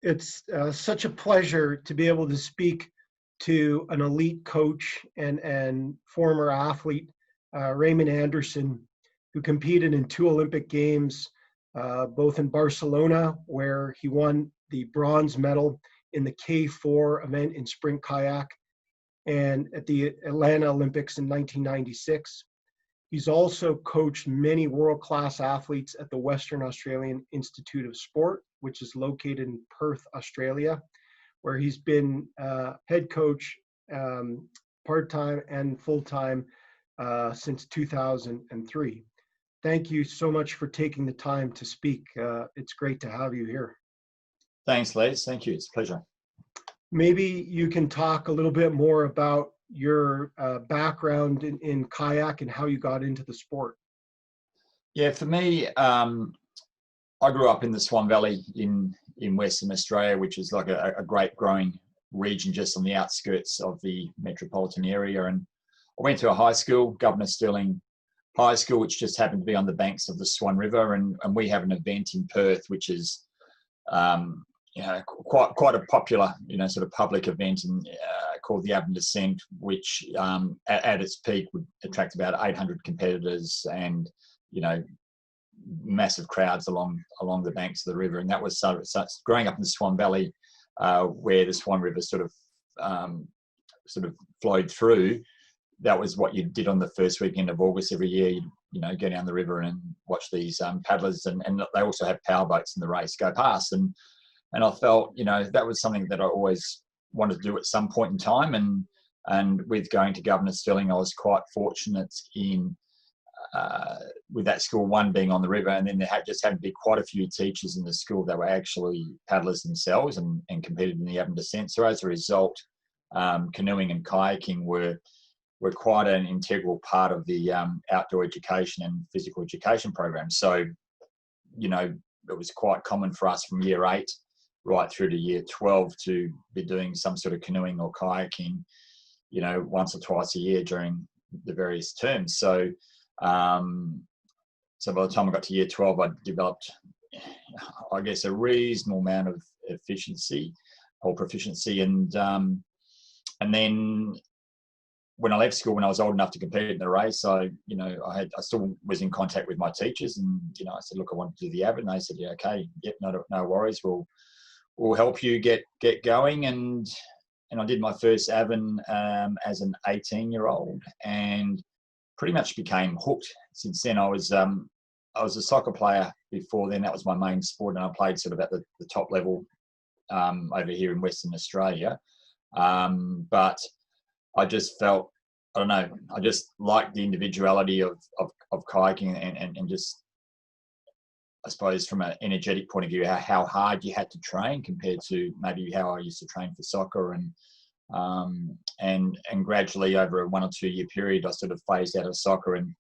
It's such a pleasure to be able to speak to an elite coach and former athlete, Ramon Andersson, who competed in 2 Olympic Games, both in Barcelona, where he won the bronze medal in the K4 event in sprint kayak, and at the Atlanta Olympics in 1996. He's also coached many world-class athletes at the Western Australian Institute of Sport, which is located in Perth, Australia, where he's been head coach part-time and full-time since 2003. Thank you so much for taking the time to speak. It's great to have you here. Thanks, Les. Thank you. It's a pleasure. Maybe you can talk a little bit more about your background in kayak and how you got into the sport. Yeah, for me, I grew up in the Swan Valley in Western Australia, which is like a great growing region just on the outskirts of the metropolitan area. And I went to a high school, Governor Stirling High School, which just happened to be on the banks of the Swan River. And we have an event in Perth, which is quite a popular, sort of public event called the Aberdeen Descent, which at its peak would attract about 800 competitors and, massive crowds along the banks of the river. And that was so growing up in the Swan Valley, where the Swan River sort of flowed through. That was what you did on the first weekend of August every year. You'd, go down the river and watch these paddlers, and they also have power boats in the race go past. And I felt, that was something that I always wanted to do at some point in time. And with going to Governor Stirling, I was quite fortunate in with that school, one being on the river, and then there just happened to be quite a few teachers in the school that were actually paddlers themselves and competed in the Aberdeen Descent. So as a result, canoeing and kayaking were quite an integral part of the outdoor education and physical education program. So, it was quite common for us from year 8 right through to year 12 to be doing some sort of canoeing or kayaking, once or twice a year during the various terms. So, so by the time I got to year 12, I developed, I guess, a reasonable amount of efficiency or proficiency. And then when I left school, when I was old enough to compete in the race, I still was in contact with my teachers, and I said, look, I want to do the Avid, and they said, yeah, okay, yep, no worries, we'll help you get going. And I did my first Avon as an 18-year-old, and pretty much became hooked. Since then, I was a soccer player before then. That was my main sport, and I played sort of at the top level over here in Western Australia. But I just felt, I don't know, I just liked the individuality of kayaking and just, I suppose, from an energetic point of view, how hard you had to train compared to maybe how I used to train for soccer. And gradually over a 1 or 2 year period, I sort of phased out of soccer, and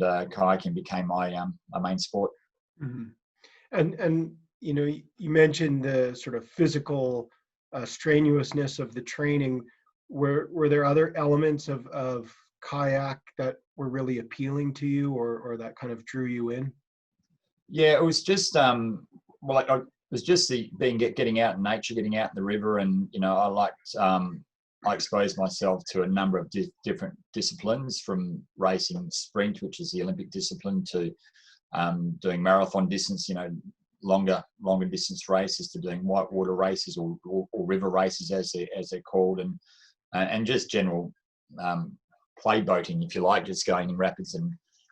kayaking became my main sport. Mm-hmm. And you mentioned the sort of physical strenuousness of the training. Were there other elements of kayak that were really appealing to you, or that kind of drew you in? Yeah, it was just it was just getting out in nature, getting out in the river, and I liked. I exposed myself to a number of different disciplines, from racing sprint, which is the Olympic discipline, to doing marathon distance, longer distance races, to doing whitewater races or river races as they're called, and just general play boating, if you like, just going in rapids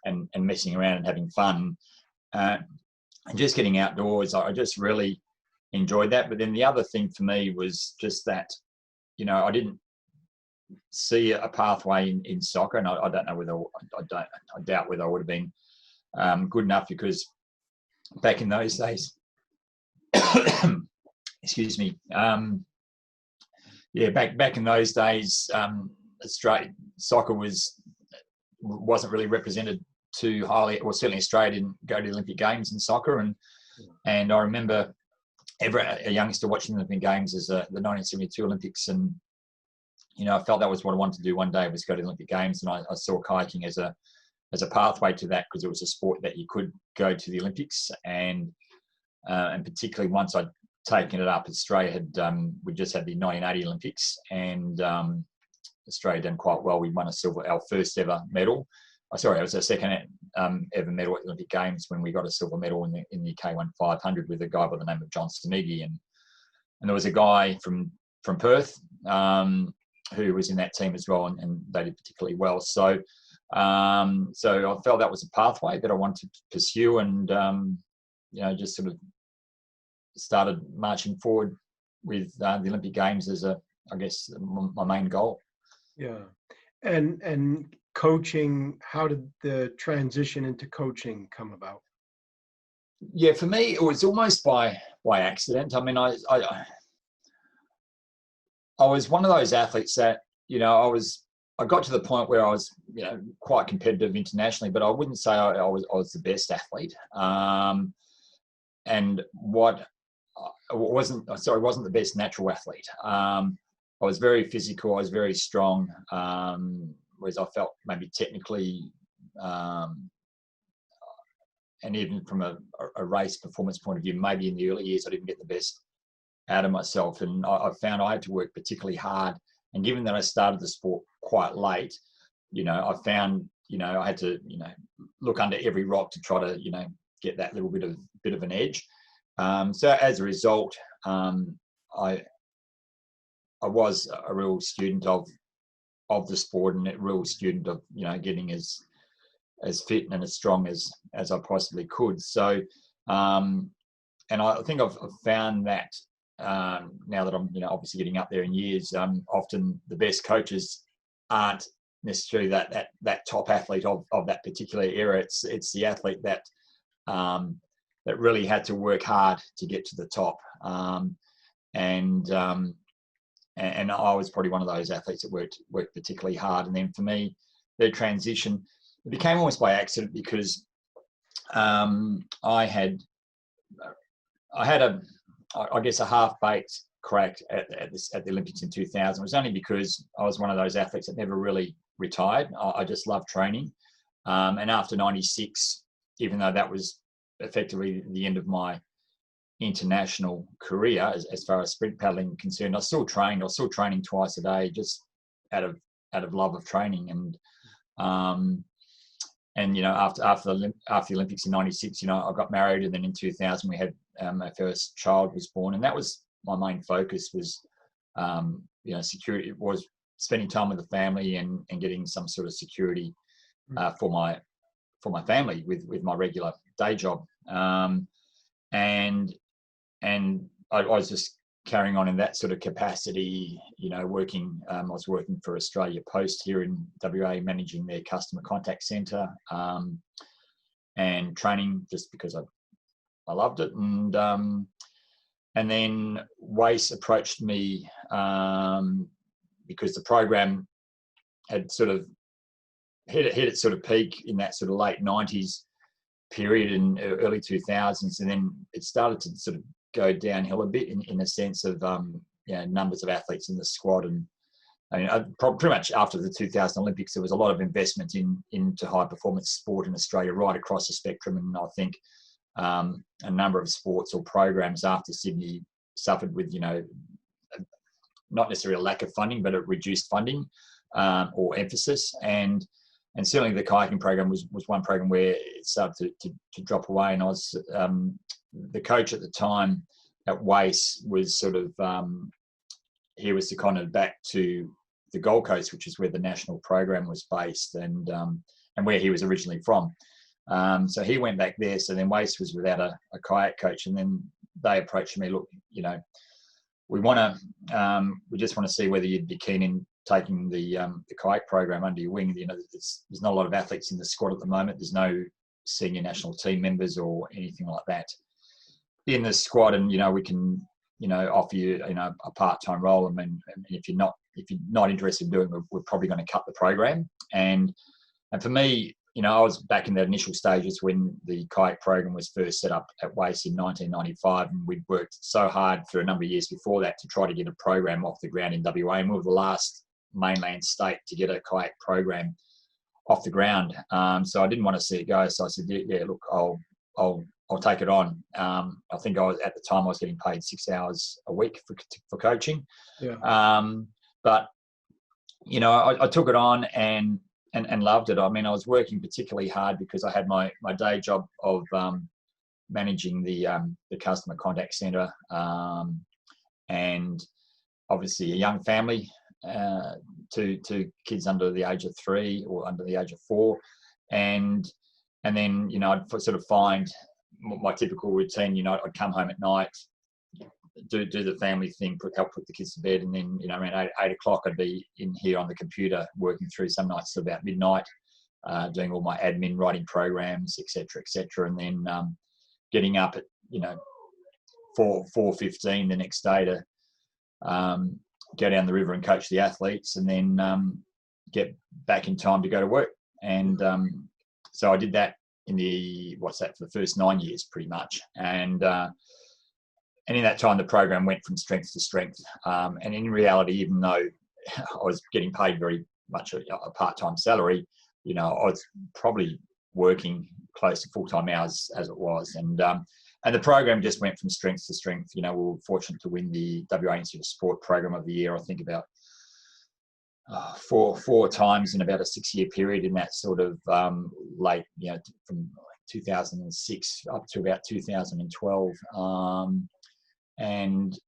and messing around and having fun. And just getting outdoors, I just really enjoyed that. But then the other thing for me was just that, I didn't see a pathway in soccer, and I don't know whether, I doubt whether I would have been good enough, because back in those days, excuse me, back in those days, soccer wasn't really represented too highly. Well, certainly Australia didn't go to the Olympic Games in soccer, and I remember a youngster watching the Olympic Games as the 1972 Olympics, and I felt that was what I wanted to do one day, was go to the Olympic Games, and I saw kayaking as a pathway to that, because it was a sport that you could go to the Olympics, and particularly once I taken it up. Australia had we just had the 1980 Olympics, and Australia done quite well. We won our first ever medal. Sorry, it was our second ever medal at the Olympic Games when we got a silver medal in the K1 500 with a guy by the name of John Stamigi, and there was a guy from Perth who was in that team as well, and they did particularly well. So I felt that was a pathway that I wanted to pursue, and just sort of started marching forward with the Olympic Games as I guess my main goal. Yeah, and coaching. How did the transition into coaching come about? Yeah, for me, it was almost by accident. I mean, I was one of those athletes that I got to the point where I was quite competitive internationally, but I wouldn't say I was the best athlete. And wasn't the best natural athlete. I was very physical. I was very strong. Whereas I felt maybe technically, and even from a race performance point of view, maybe in the early years I didn't get the best out of myself, and I found I had to work particularly hard. And given that I started the sport quite late, I found I had to look under every rock to try to get that little bit of an edge. So as a result, I was a real student of the sport, and a real student of getting as fit and as strong as I possibly could. So and I think I've found that now that I'm obviously getting up there in years, often the best coaches aren't necessarily that top athlete of that particular era. It's the athlete that really had to work hard to get to the top, and I was probably one of those athletes that worked particularly hard. And then for me, the transition, it became almost by accident, because I had a half-baked crack at the Olympics in 2000. It was only because I was one of those athletes that never really retired. I just loved training. And after 96, even though that was effectively the end of my international career as far as sprint paddling concerned, I still trained. I was still training twice a day, just out of love of training. And after the Olympics in 96, I got married, and then in 2000 we had my first child was born, and that was my main focus, was security. It was spending time with the family and getting some sort of security for my family with my regular day job. And I was just carrying on in that sort of capacity, working. I was working for Australia Post here in WA, managing their customer contact centre, and training just because I loved it. And then WACE approached me because the program had sort of hit its sort of peak in that sort of late 90s period and early 2000s, and then it started to sort of go downhill a bit in a sense of numbers of athletes in the squad. And I mean, pretty much after the 2000 Olympics, there was a lot of investment into high performance sport in Australia right across the spectrum, and I think a number of sports or programs after Sydney suffered with not necessarily a lack of funding, but a reduced funding or emphasis. And certainly the kayaking program was one program where it started to drop away. And I was the coach at the time at WACE was sort of he was seconded back to the Gold Coast, which is where the national program was based, and where he was originally from. So he went back there. So then WACE was without a kayak coach, and then they approached me. Look, we just want to see whether you'd be keen in taking the kayak program under your wing. There's not a lot of athletes in the squad at the moment. There's no senior national team members or anything like that in the squad, and we can offer you a part-time role. I mean, if you're not interested in doing it, we're probably going to cut the program. And for me, I was back in the initial stages when the kayak program was first set up at WACE in 1995, and we'd worked so hard for a number of years before that to try to get a program off the ground in WA, and we were the last mainland state to get a kayak program off the ground. So I didn't want to see it go. So I said, yeah, look, I'll I'll take it on. I think at the time I was getting paid 6 hours a week for coaching. Yeah. But I took it on and loved it. I mean, I was working particularly hard because I had my day job of managing the customer contact center, and obviously a young family, two kids under the age of 3 or under the age of 4, and then I'd sort of find my typical routine. I'd come home at night, do the family thing, help put the kids to bed, and then around 8 o'clock I'd be in here on the computer working through some nights till about midnight, doing all my admin, writing programs, etc., and then getting up at 4:15 the next day to go down the river and coach the athletes, and then get back in time to go to work. And so I did that for the first 9 years pretty much, and in that time the program went from strength to strength, and in reality, even though I was getting paid very much a part-time salary, I was probably working close to full-time hours as it was, and the program just went from strength to strength. We were fortunate to win the WA Institute of Sport Program of the Year, I think about four times in about a 6-year period in that sort of late, from 2006 up to about 2012, and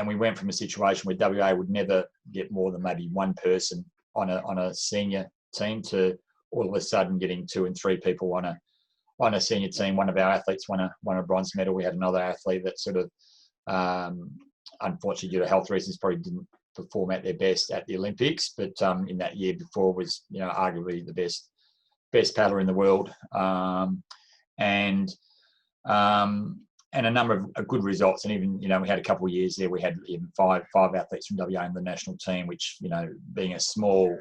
we went from a situation where WA would never get more than maybe one person on a senior team to all of a sudden getting 2 and 3 people on a senior team. One of our athletes won a bronze medal. We had another athlete that sort of, unfortunately due to health reasons, probably didn't perform at their best at the Olympics, but in that year before was arguably the best paddler in the world, and a number of good results. And even we had a couple of years there we had even five athletes from WA in the national team, which being a small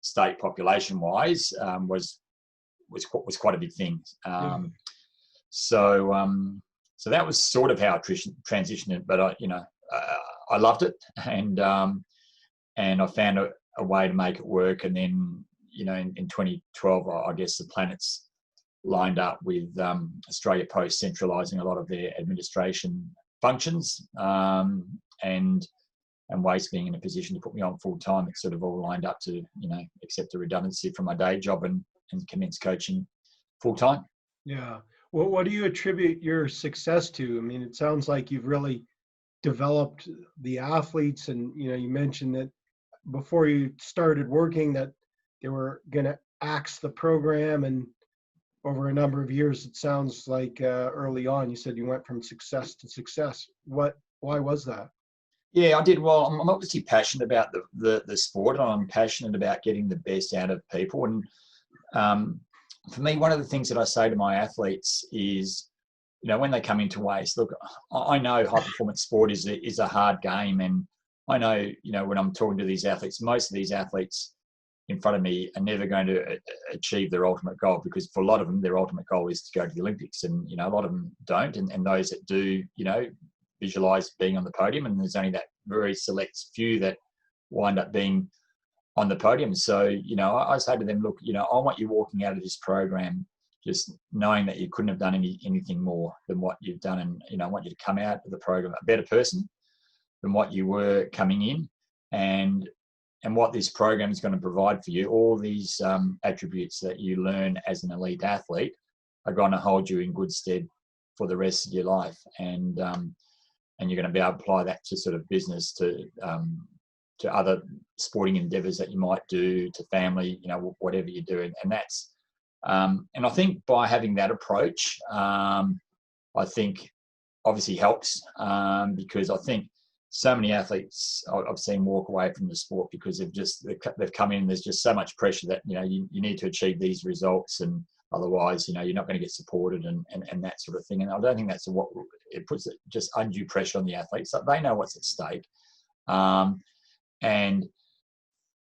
state population wise was quite a big thing. So that was sort of how I transitioned it, but I loved it, and I found a way to make it work. And then in 2012, I guess the planets lined up with Australia Post centralising a lot of their administration functions, and Waste being in a position to put me on full time. It sort of all lined up to accept a redundancy from my day job and commence coaching full time. Yeah. Well, what do you attribute your success to? I mean, it sounds like you've really developed the athletes, and you mentioned that before you started working that they were going to axe the program, and over a number of years, it sounds like early on you said you went from success to success. Why was that? Yeah, I did. Well, I'm obviously passionate about the sport, and I'm passionate about getting the best out of people. And for me, one of the things that I say to my athletes is, when they come into Waste, look, I know high performance sport is a hard game, and I know, when I'm talking to these athletes, most of these athletes in front of me are never going to achieve their ultimate goal, because for a lot of them, their ultimate goal is to go to the Olympics, and a lot of them don't, and those that do, visualize being on the podium, and there's only that very select few that wind up being on the podium. So I say to them, look, I want you walking out of this program just knowing that you couldn't have done anything more than what you've done, and I want you to come out of the program a better person than what you were coming in, and what this program is going to provide for you. All these attributes that you learn as an elite athlete are going to hold you in good stead for the rest of your life, and you're going to be able to apply that to sort of business, to other sporting endeavours that you might do, to family, whatever you do, and that's and I think by having that approach, I think obviously helps, because I think so many athletes I've seen walk away from the sport because they've come in. There's just so much pressure that you need to achieve these results, and otherwise you're not going to get supported, and that sort of thing. And I don't think that's what it puts. Just undue pressure on the athletes. So they know what's at stake, and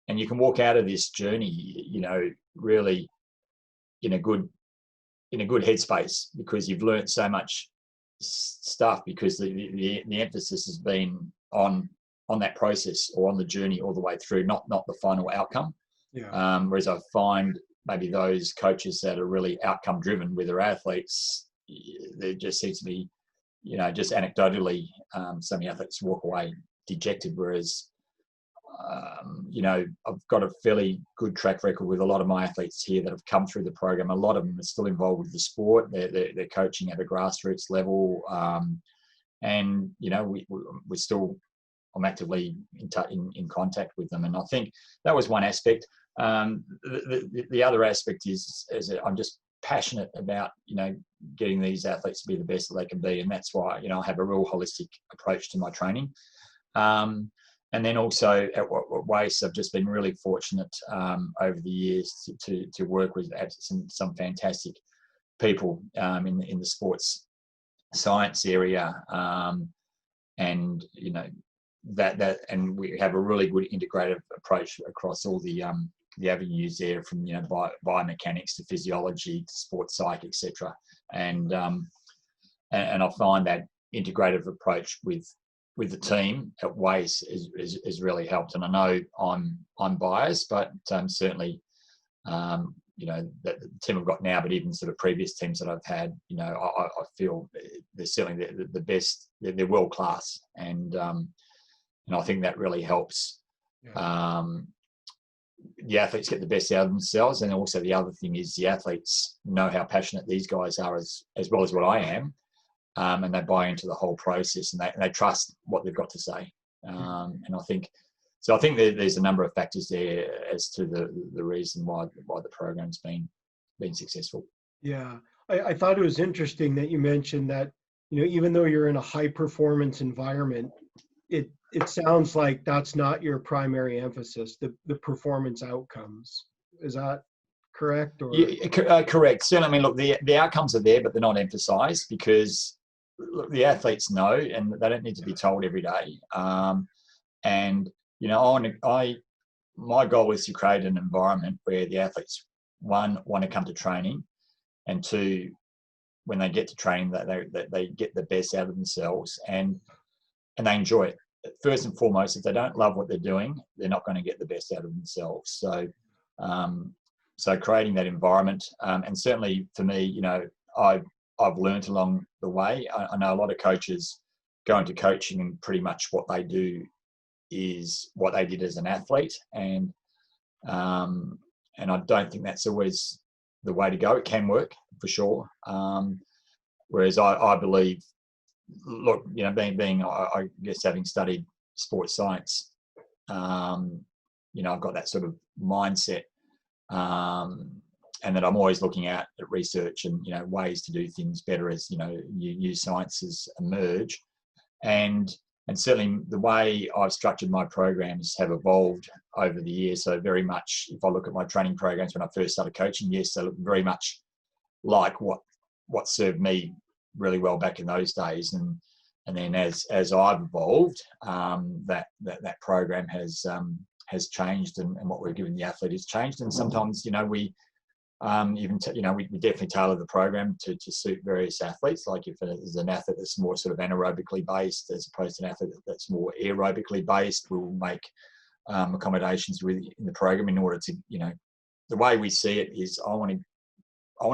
you can walk out of this journey, really in a good headspace, because you've learned so much stuff, because the emphasis has been on that process, or on the journey all the way through, not the final outcome. Yeah. Whereas I find maybe those coaches that are really outcome driven with their athletes, there just seems to be, just anecdotally, some athletes walk away dejected, whereas I've got a fairly good track record with a lot of my athletes here that have come through the program. A lot of them are still involved with the sport. They're coaching at a grassroots level, and we're still. I'm actively in contact with them, and I think that was one aspect. The other aspect is I'm just passionate about getting these athletes to be the best that they can be, and that's why I have a real holistic approach to my training. And then also at Waste, I've just been really fortunate over the years to work with some fantastic people in the sports science area, and and we have a really good integrated approach across all the avenues there, from biomechanics to physiology to sports psych, etc. And I find that integrative approach with the team at Waste is really helped. And I know I'm biased, but certainly that the team I've got now, but even sort of previous teams that I've had, I feel they're certainly the best. They're world class, and I think that really helps. Yeah. The athletes get the best out of themselves, and also the other thing is the athletes know how passionate these guys are as well as what I am. And they buy into the whole process, and they trust what they've got to say. And I think there's a number of factors there as to the reason why the program's been successful. Yeah, I thought it was interesting that you mentioned that, even though you're in a high performance environment, it sounds like that's not your primary emphasis, the performance outcomes. Is that correct? Or? Yeah, correct. Certainly, I mean, look, the outcomes are there, but they're not emphasized because the athletes know, and they don't need to be told every day. And my goal is to create an environment where the athletes, one, want to come to training, and two, when they get to training, that they get the best out of themselves and they enjoy it. First and foremost, if they don't love what they're doing, they're not going to get the best out of themselves. So creating that environment, and certainly for me, I've learned along the way. I know a lot of coaches go into coaching and pretty much what they do is what they did as an athlete, and I don't think that's always the way to go. It can work for sure, whereas I believe, look, being I guess having studied sports science, I've got that sort of mindset. And that I'm always looking at research and ways to do things better as new sciences emerge, and certainly the way I've structured my programs have evolved over the years. So very much, if I look at my training programs when I first started coaching, yes, they look very much like what served me really well back in those days, and then as I've evolved, that program has changed, and what we're giving the athlete has changed, and sometimes we definitely tailor the program to suit various athletes. Like if there's an athlete that's more sort of anaerobically based as opposed to an athlete that's more aerobically based, we'll make accommodations in the program in order to, the way we see it is I want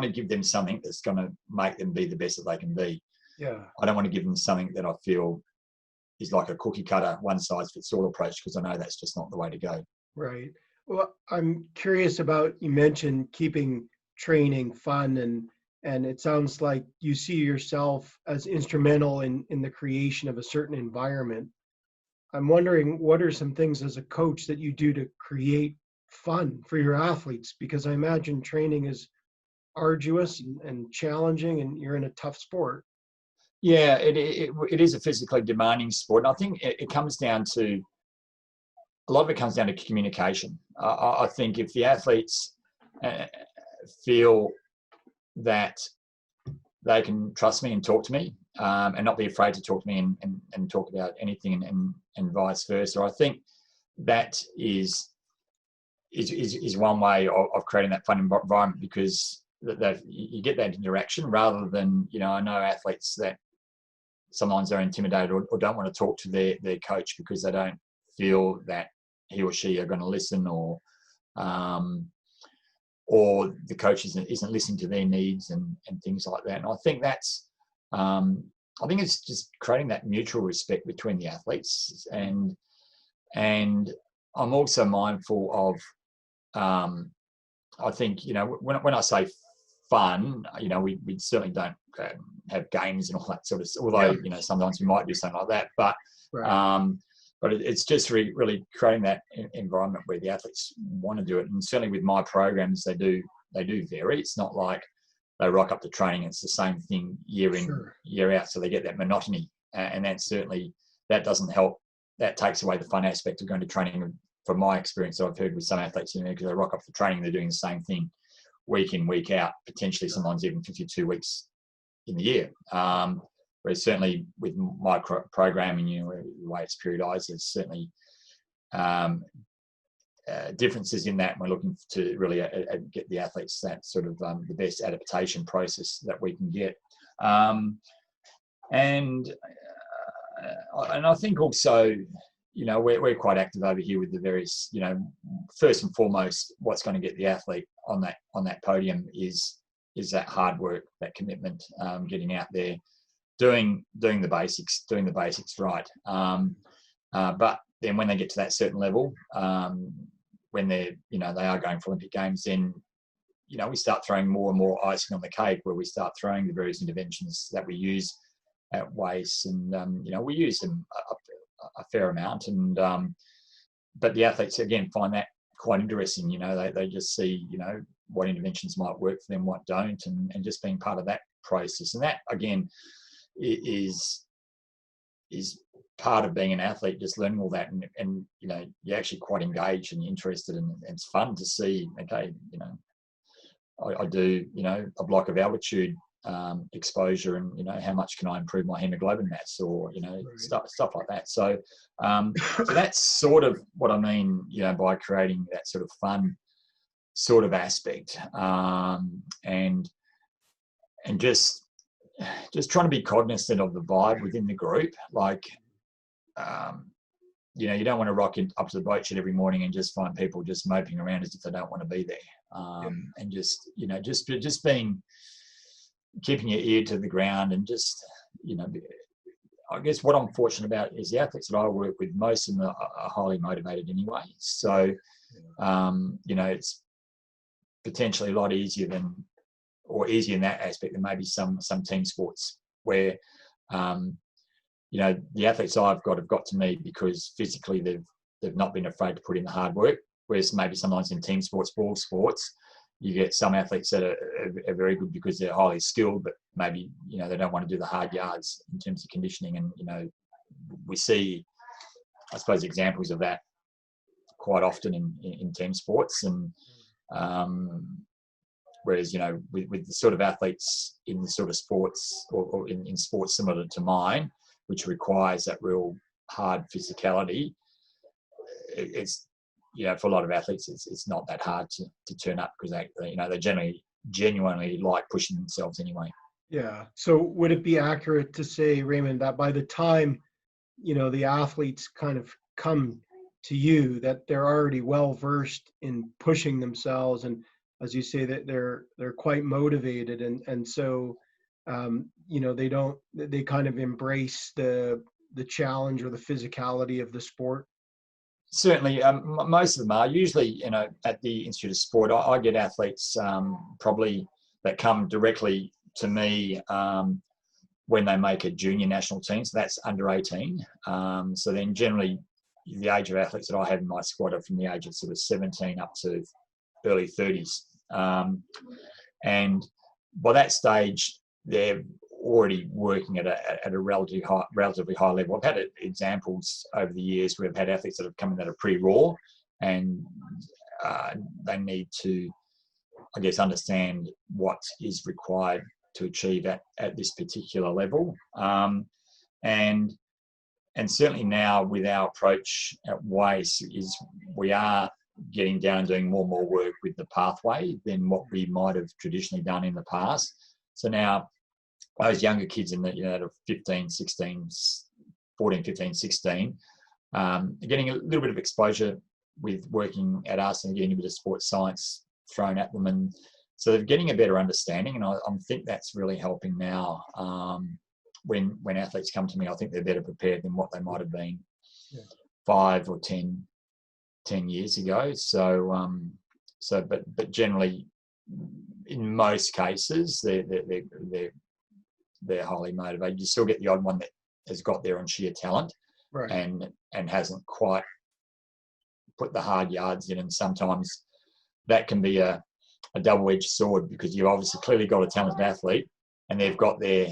to give them something that's going to make them be the best that they can be. Yeah. I don't want to give them something that I feel is like a cookie cutter, one size fits all approach, because I know that's just not the way to go. Right. Well, I'm curious about, you mentioned keeping training fun, and it sounds like you see yourself as instrumental in the creation of a certain environment. I'm wondering, what are some things as a coach that you do to create fun for your athletes? Because I imagine training is arduous and challenging, and you're in a tough sport. Yeah, it is a physically demanding sport. And I think it comes down to, a lot of it comes down to communication. I think if the athletes feel that they can trust me and talk to me, and not be afraid to talk to me and talk about anything, and vice versa, I think that is one way of creating that fun environment, because that you get that interaction rather than, I know athletes that sometimes they're intimidated or don't want to talk to their coach because they don't feel that he or she are going to listen, or or the coach isn't listening to their needs and things like that. And I think that's, I think it's just creating that mutual respect between the athletes. And I'm also mindful of, I think, when I say fun, we certainly don't have games and all that sort of, although, sometimes we might do something like that, but, Right. but it's just really creating that environment where the athletes want to do it. And certainly with my programs, they do vary. It's not like they rock up to training, it's the same thing year in, Sure. year out. So they get that monotony. And that doesn't help. That takes away the fun aspect of going to training. From my experience, I've heard with some athletes, because they rock up for training, they're doing the same thing week in, week out, potentially sometimes even 52 weeks in the year. Whereas certainly with my programming, the way it's periodized, there's certainly differences in that. We're looking to really get the athletes that sort of the best adaptation process that we can get. And I think also, we're quite active over here with the various, first and foremost, what's going to get the athlete on that podium is that hard work, that commitment, getting out there, doing the basics right. But then when they get to that certain level, when they are going for Olympic Games, then we start throwing more and more icing on the cake, where we start throwing the various interventions that we use at weights, and we use them a fair amount, and but the athletes again find that quite interesting. They just see what interventions might work for them, what don't, and just being part of that process. And that again is part of being an athlete, just learning all that, and you're actually quite engaged and interested, and it's fun to see. Okay, I do a block of altitude exposure, and how much can I improve my hemoglobin mass, or Right. stuff like that. So so that's sort of what I mean, by creating that sort of fun sort of aspect, and just trying to be cognizant of the vibe within the group. Like, you don't want to rock up to the boat shed every morning and just find people just moping around as if they don't want to be there, and just being, keeping your ear to the ground, and just, I guess what I'm fortunate about is the athletes that I work with, most of them are highly motivated anyway. So, it's potentially a lot easier in that aspect than maybe some team sports, where, the athletes I've got have got to me because physically they've not been afraid to put in the hard work. Whereas maybe sometimes in team sports, ball sports, you get some athletes that are very good because they're highly skilled, but maybe, they don't want to do the hard yards in terms of conditioning. And, we see, I suppose, examples of that quite often in team sports. And whereas, with the sort of athletes in the sort of sports or in sports similar to mine, which requires that real hard physicality, it's, for a lot of athletes, it's not that hard to turn up, because they genuinely like pushing themselves anyway. Yeah. So would it be accurate to say, Raymond, that by the time, the athletes kind of come to you, that they're already well versed in pushing themselves, and as you say, that they're quite motivated, and so they kind of embrace the challenge or the physicality of the sport? Certainly, most of them are. Usually, at the Institute of Sport, I get athletes probably that come directly to me when they make a junior national team. So that's under 18. So then generally, the age of athletes that I have in my squad are from the age of sort of 17 up to early 30s. And by that stage, they're already working at a relatively high level. I've had examples over the years where I've had athletes that have come in that are pretty raw, and they need to, I guess, understand what is required to achieve at this particular level. And certainly now with our approach at WACE is we are getting down and doing more and more work with the pathway than what we might have traditionally done in the past. So now those younger kids in the 15, 16, 14, 15, 16, are getting a little bit of exposure with working at us and getting a bit of sports science thrown at them, and so they're getting a better understanding. And I think that's really helping now. When athletes come to me, I think they're better prepared than what they might have been 5 or 10 years ago. So but generally, in most cases, they're highly motivated. You still get the odd one that has got there on sheer talent, Right. and hasn't quite put the hard yards in, and sometimes that can be a double-edged sword, because you've obviously clearly got a talented athlete, and they've got their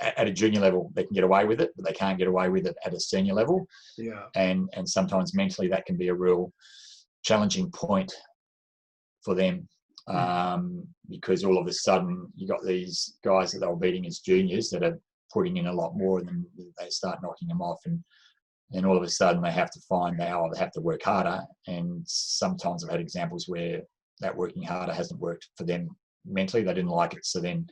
at a junior level they can get away with it, but they can't get away with it at a senior level. Yeah. And sometimes mentally that can be a real challenging point for them, because all of a sudden you got these guys that they were beating as juniors that are putting in a lot more, and then they start knocking them off, and all of a sudden they have to find they have to work harder. And sometimes I've had examples where that working harder hasn't worked for them mentally. They didn't like it, so then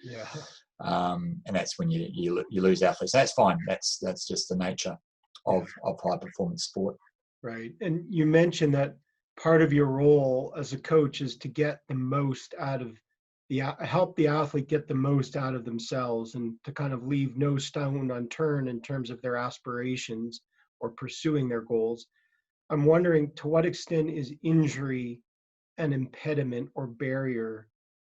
and that's when you lose athletes. That's fine. That's just the nature of high performance sport. Right. And you mentioned that part of your role as a coach is to get the most out of help the athlete get the most out of themselves, and to kind of leave no stone unturned in terms of their aspirations or pursuing their goals. I'm wondering, to what extent is injury an impediment or barrier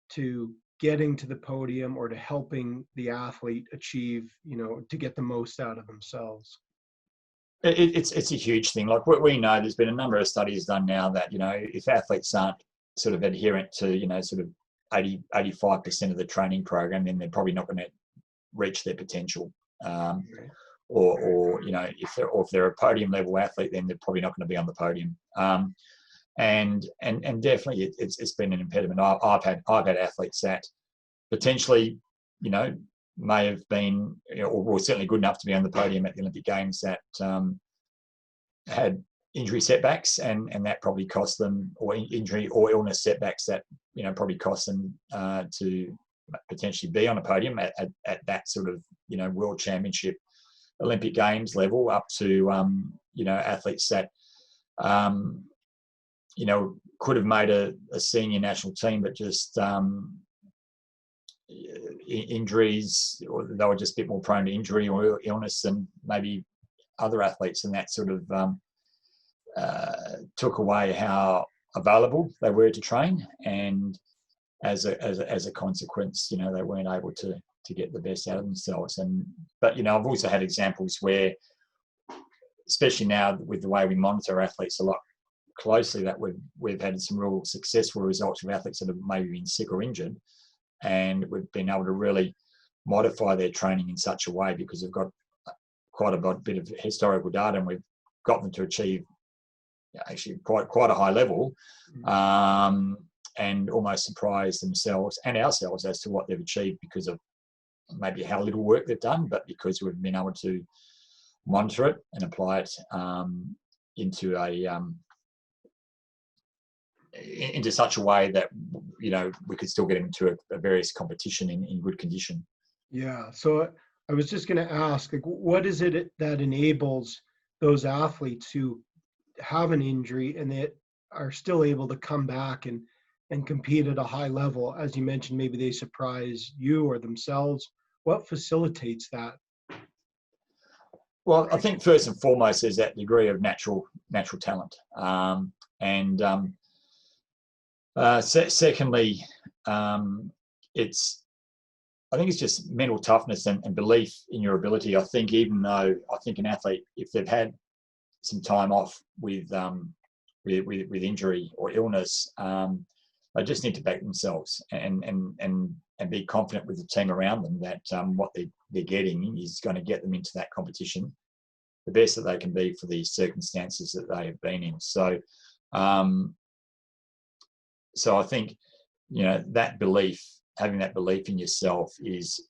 to getting to the podium, or to helping the athlete achieve, to get the most out of themselves? It's a huge thing. Like what we know, there's been a number of studies done now that, if athletes aren't sort of adherent to, sort of 85% of the training program, then they're probably not going to reach their potential. Or if they're a podium level athlete, then they're probably not going to be on the podium. And definitely it's been an impediment. I've had athletes that potentially, may have been, or were certainly good enough to be on the podium at the Olympic Games, that had injury setbacks, and that probably cost them, or injury or illness setbacks that probably cost them to potentially be on a podium at that sort of world championship, Olympic Games level, up to athletes that could have made a senior national team, but just injuries, or they were just a bit more prone to injury or illness than maybe other athletes, and that sort of took away how available they were to train, and as a consequence, they weren't able to get the best out of themselves. But I've also had examples where, especially now with the way we monitor athletes a lot closely, that we've had some real successful results with athletes that have maybe been sick or injured, and we've been able to really modify their training in such a way, because we've got quite a bit of historical data, and we've got them to achieve actually quite a high level, and almost surprise themselves and ourselves as to what they've achieved, because of maybe how little work they've done, but because we've been able to monitor it and apply it into such a way that we could still get them into a various competition in good condition. Yeah. So I was just going to ask, what is it that enables those athletes who have an injury and they are still able to come back and compete at a high level? As you mentioned, maybe they surprise you or themselves. What facilitates that? Well, I think first and foremost is that degree of natural talent, secondly, I think it's just mental toughness and belief in your ability. I think an athlete, if they've had some time off with injury or illness, they just need to back themselves and be confident with the team around them that what they're getting is going to get them into that competition the best that they can be for the circumstances that they have been in. So I think that belief, having that belief in yourself, is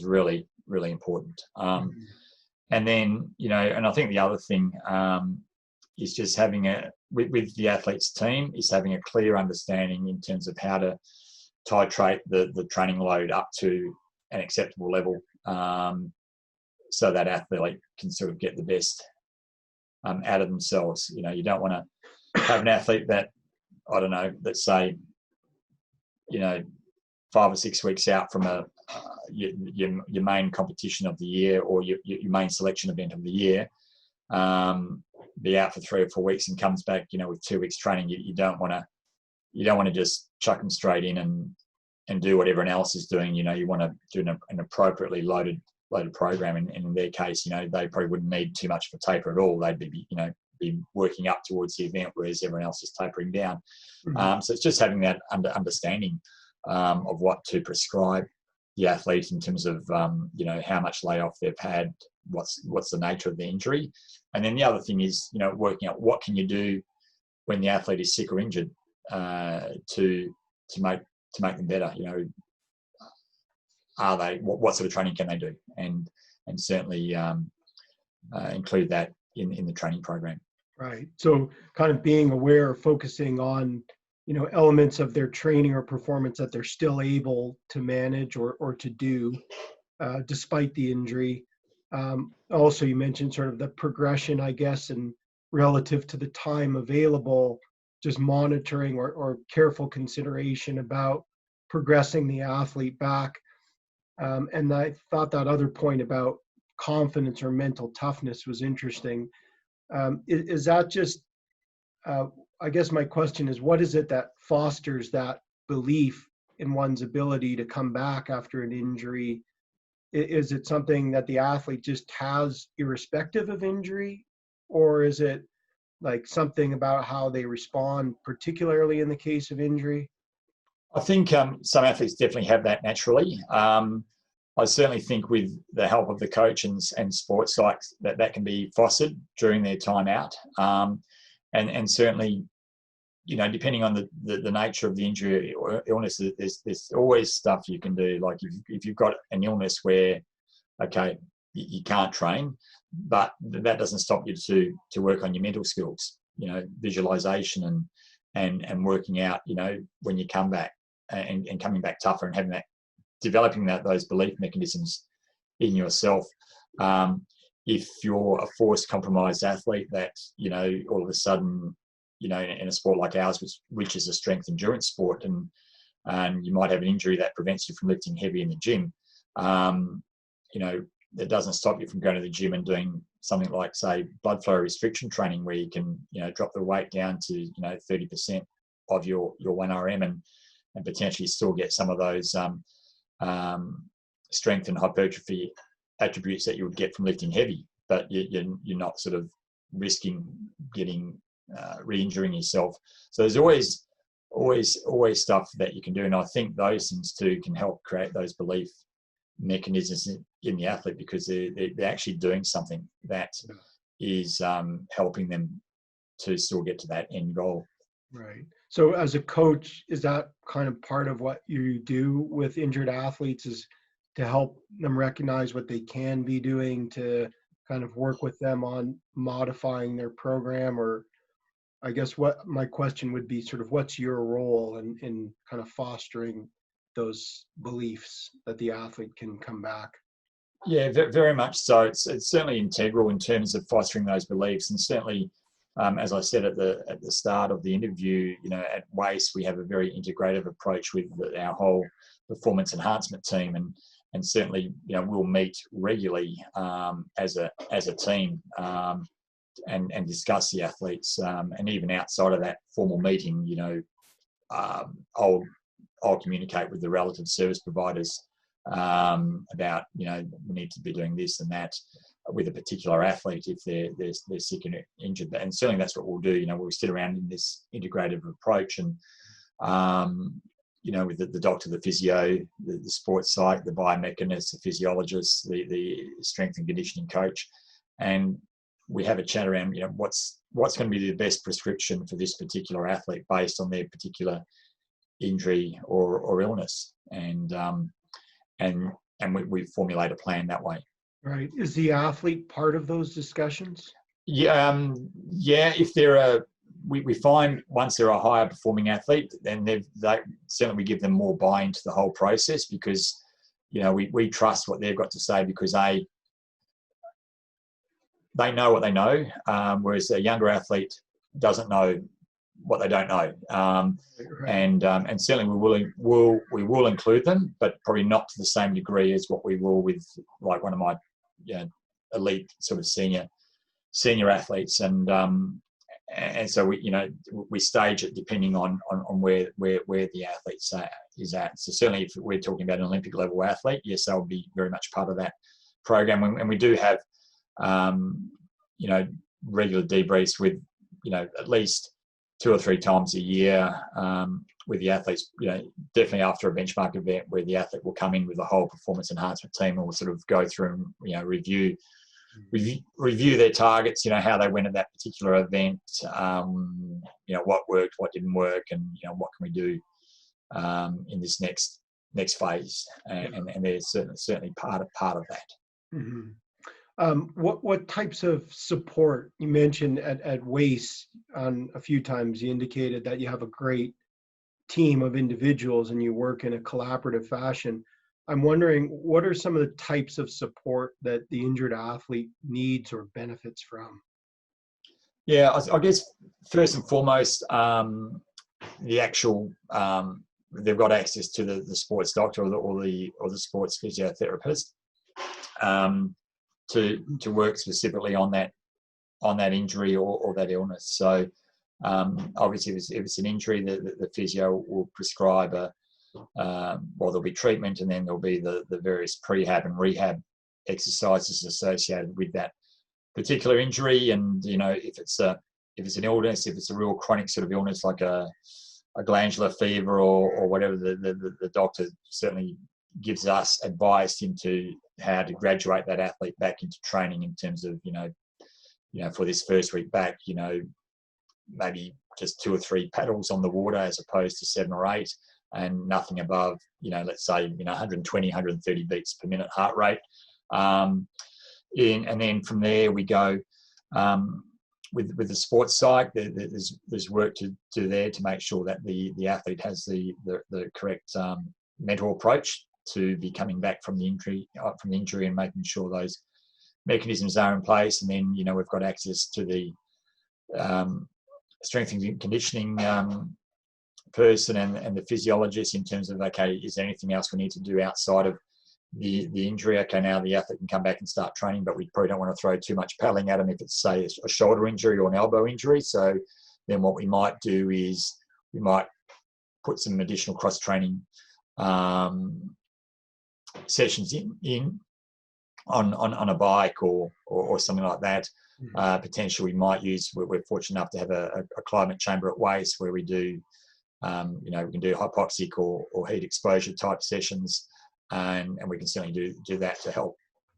really, really important. And then and I think the other thing is just having with the athlete's team, is having a clear understanding in terms of how to titrate the training load up to an acceptable level, so that athlete can sort of get the best out of themselves. You don't want to have an athlete that I don't know, let's say, 5 or 6 weeks out from your main competition of the year, or your main selection event of the year, be out for 3 or 4 weeks and comes back, with 2 weeks training. You don't want to just chuck them straight in and do what everyone else is doing. You want to do an appropriately loaded program. And in their case, they probably wouldn't need too much of a taper at all. They'd be working up towards the event, whereas everyone else is tapering down. Mhm. So it's just having that understanding of what to prescribe the athlete in terms of how much layoff they've had, what's the nature of the injury, and then the other thing is working out what can you do when the athlete is sick or injured to make them better. Are they what sort of training can they do, and certainly include that in the training program. Right. So kind of being aware, focusing on, elements of their training or performance that they're still able to manage or to do despite the injury. Also, you mentioned sort of the progression, I guess, and relative to the time available, just monitoring or careful consideration about progressing the athlete back. And I thought that other point about confidence or mental toughness was interesting. Is that just, I guess my question is, what is it that fosters that belief in one's ability to come back after an injury? Is it something that the athlete just has irrespective of injury? Or is it like something about how they respond, particularly in the case of injury? I think some athletes definitely have that naturally. I certainly think with the help of the coach and sports psychs that can be fostered during their time out. And certainly, depending on the nature of the injury or illness, there's always stuff you can do. Like if you've got an illness where, okay, you can't train, but that doesn't stop you to work on your mental skills, visualization and working out, when you come back and coming back tougher and having developing those belief mechanisms in yourself. If you're a forced compromised athlete that, all of a sudden, in a sport like ours, which is a strength endurance sport, and you might have an injury that prevents you from lifting heavy in the gym, that doesn't stop you from going to the gym and doing something like, say, blood flow restriction training, where you can, drop the weight down to, 30% of your 1RM and potentially still get some of those strength and hypertrophy attributes that you would get from lifting heavy, but you're not sort of risking getting re-injuring yourself. So there's always stuff that you can do, and I think those things too can help create those belief mechanisms in the athlete, because they're actually doing something that is helping them to still get to that end goal. Right. So as a coach, is that kind of part of what you do with injured athletes, is to help them recognize what they can be doing, to kind of work with them on modifying their program? Or I guess what my question would be, sort of what's your role in kind of fostering those beliefs that the athlete can come back? Yeah, very much so. It's certainly integral in terms of fostering those beliefs, and certainly, as I said at the start of the interview, at WACE we have a very integrative approach with our whole performance enhancement team, and certainly we'll meet regularly as a team and discuss the athletes, and even outside of that formal meeting, I'll communicate with the relative service providers about we need to be doing this and that with a particular athlete if they're sick and injured. And certainly that's what we'll do. We'll sit around in this integrative approach, and with the doctor, the physio, the sports psych, the biomechanist, the physiologist, the strength and conditioning coach, and we have a chat around what's going to be the best prescription for this particular athlete based on their particular injury or illness, and we formulate a plan that way. Right. Is the athlete part of those discussions? Yeah, if we find once they're a higher performing athlete, then they certainly we give them more buy-in to the whole process, because we trust what they've got to say, because they know what they know, whereas a younger athlete doesn't know what they don't know. Right. And certainly we will include them, but probably not to the same degree as what we will with like one of my elite sort of senior athletes. And so we stage it depending on where the athlete is at. So certainly if we're talking about an Olympic level athlete, yes, they'll be very much part of that program. And we do have regular debriefs with at least 2 or 3 times a year with the athletes, definitely after a benchmark event where the athlete will come in with the whole performance enhancement team and we'll sort of go through and review their targets, how they went at that particular event, what worked, what didn't work, and what can we do in this next phase, and they're certainly part of that. Mm-hmm. What types of support you mentioned at WACE on a few times? You indicated that you have a great team of individuals and you work in a collaborative fashion. I'm wondering, what are some of the types of support that the injured athlete needs or benefits from? Yeah, I guess first and foremost, the actual they've got access to the sports doctor or the sports physiotherapist to work specifically on that injury or that illness. So obviously, if it's an injury, the physio will prescribe there'll be treatment, and then there'll be the various prehab and rehab exercises associated with that particular injury. And if it's an illness, if it's a real chronic sort of illness like a glandular fever or whatever, the doctor certainly gives us advice into how to graduate that athlete back into training in terms of for this first week back, maybe just 2 or 3 paddles on the water as opposed to 7 or 8, and nothing above, let's say, 120, 130 beats per minute heart rate. And then from there we go with the sports psych. There's work to do there to make sure that the athlete has the correct mental approach to be coming back from the injury and making sure those mechanisms are in place. And then we've got access to the strength and conditioning person and the physiologist in terms of, okay, is there anything else we need to do outside of the injury? Okay, now the athlete can come back and start training, but we probably don't want to throw too much paddling at them if it's, say, a shoulder injury or an elbow injury. So then what we might do is we might put some additional cross-training sessions in on a bike or something like that. Potentially we might use, we're fortunate enough to have a climate chamber at WACE where we do we can do hypoxic or heat exposure type sessions, and we can certainly do that to help,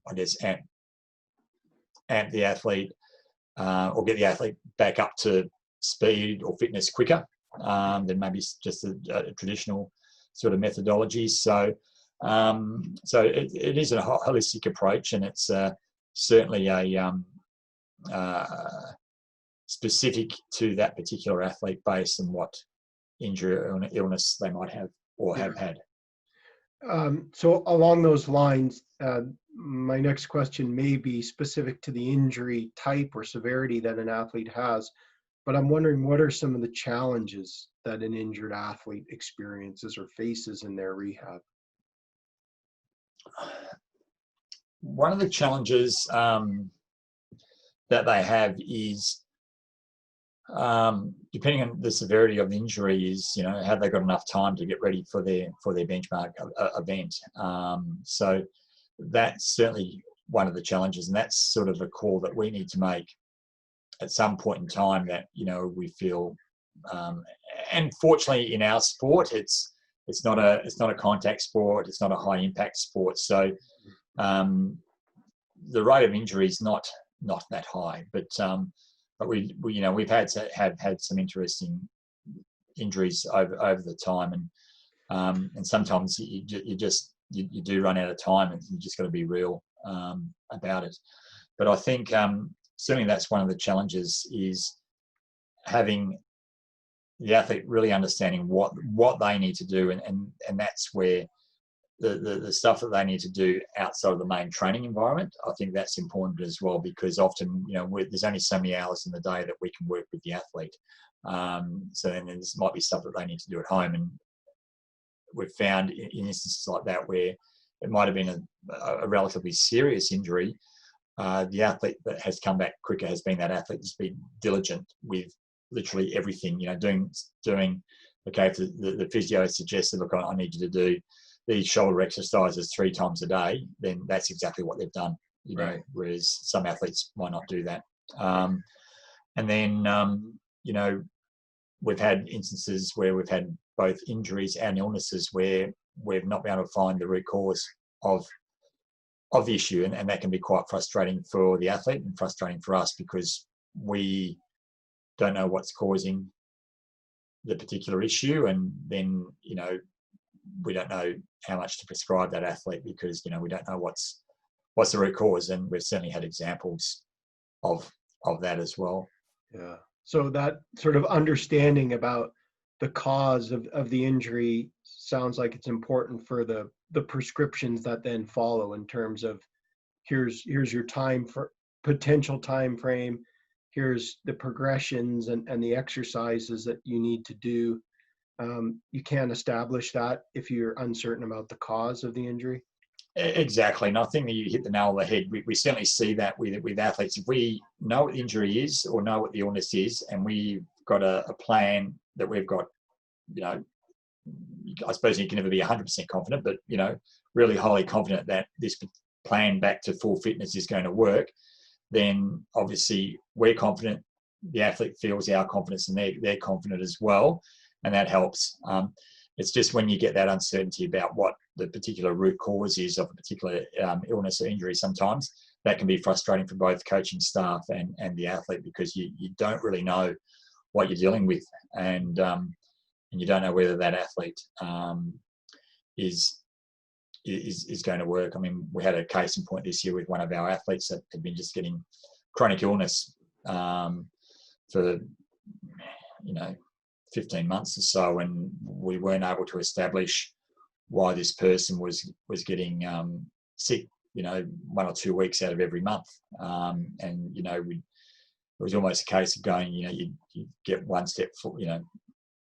I guess, amp the athlete or get the athlete back up to speed or fitness quicker than maybe just a traditional sort of methodology. So it is a holistic approach, and it's certainly a specific to that particular athlete based on what injury or illness they might have or have had. So along those lines, my next question may be specific to the injury type or severity that an athlete has, but I'm wondering, what are some of the challenges that an injured athlete experiences or faces in their rehab? One of the challenges that they have is, depending on the severity of the injury, is have they got enough time to get ready for their benchmark event? So that's certainly one of the challenges, and that's sort of a call that we need to make at some point in time that we feel. And fortunately, in our sport, it's not a contact sport, it's not a high impact sport, so the rate of injury is not that high, but we've had some interesting injuries over the time, and sometimes you do run out of time, and you just got to be real about it. But I think certainly that's one of the challenges, is having the athlete really understanding what they need to do, and that's where the stuff that they need to do outside of the main training environment, I think that's important as well, because often, there's only so many hours in the day that we can work with the athlete. So then there might be stuff that they need to do at home. And we've found in instances like that where it might have been a relatively serious injury, the athlete that has come back quicker has been that athlete that's been diligent with literally everything, doing okay, if the physio suggested, look, I need you to do these shoulder exercises 3 times a day, then that's exactly what they've done, Right. whereas some athletes might not do that. And then, we've had instances where we've had both injuries and illnesses where we've not been able to find the root cause of the issue. And that can be quite frustrating for the athlete and frustrating for us, because we don't know what's causing the particular issue. And then, we don't know how much to prescribe that athlete, because, we don't know what's the root cause. And we've certainly had examples of that as well. Yeah. So that sort of understanding about the cause of the injury sounds like it's important for the prescriptions that then follow, in terms of here's your potential time frame, here's the progressions and the exercises that you need to do. You can't establish that if you're uncertain about the cause of the injury. Exactly. And I think that you hit the nail on the head. We certainly see that with athletes. If we know what the injury is or know what the illness is, and we've got a plan that we've got, I suppose you can never be 100% confident, but, really highly confident that this plan back to full fitness is going to work, then obviously we're confident, the athlete feels our confidence, and they're confident as well. And that helps. It's just when you get that uncertainty about what the particular root cause is of a particular illness or injury, sometimes that can be frustrating for both coaching staff and the athlete, because you don't really know what you're dealing with, and you don't know whether that athlete is going to work. I mean, we had a case in point this year with one of our athletes that had been just getting chronic illness for 15 months or so, and we weren't able to establish why this person was getting sick, 1 or 2 weeks out of every month. And it was almost a case of going, you get one step,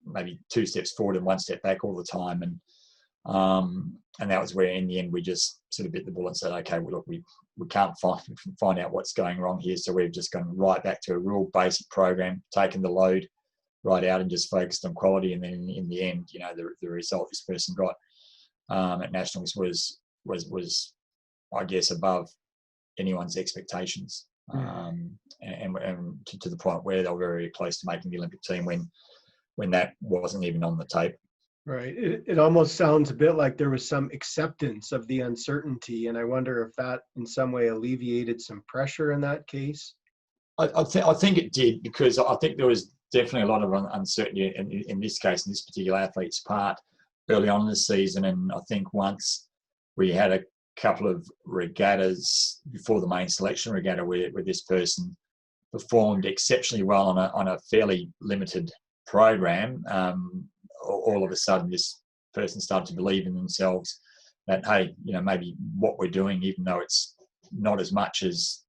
maybe 2 steps forward and 1 step back all the time. And that was where, in the end, we just sort of bit the bullet and said, okay, well, look, we can't find out what's going wrong here. So we've just gone right back to a real basic program, taken the load right out and just focused on quality. And then in the end, the result this person got at nationals was I guess above anyone's expectations. And to the point where they were very close to making the Olympic team when that wasn't even on the tape. Right. It almost sounds a bit like there was some acceptance of the uncertainty, and I wonder if that in some way alleviated some pressure in that case. I think it did, because I think there was definitely a lot of uncertainty in this case, in this particular athlete's part early on in the season. And I think once we had a couple of regattas before the main selection regatta where this person performed exceptionally well on a fairly limited program, all of a sudden this person started to believe in themselves that, hey, maybe what we're doing, even though it's not as much as,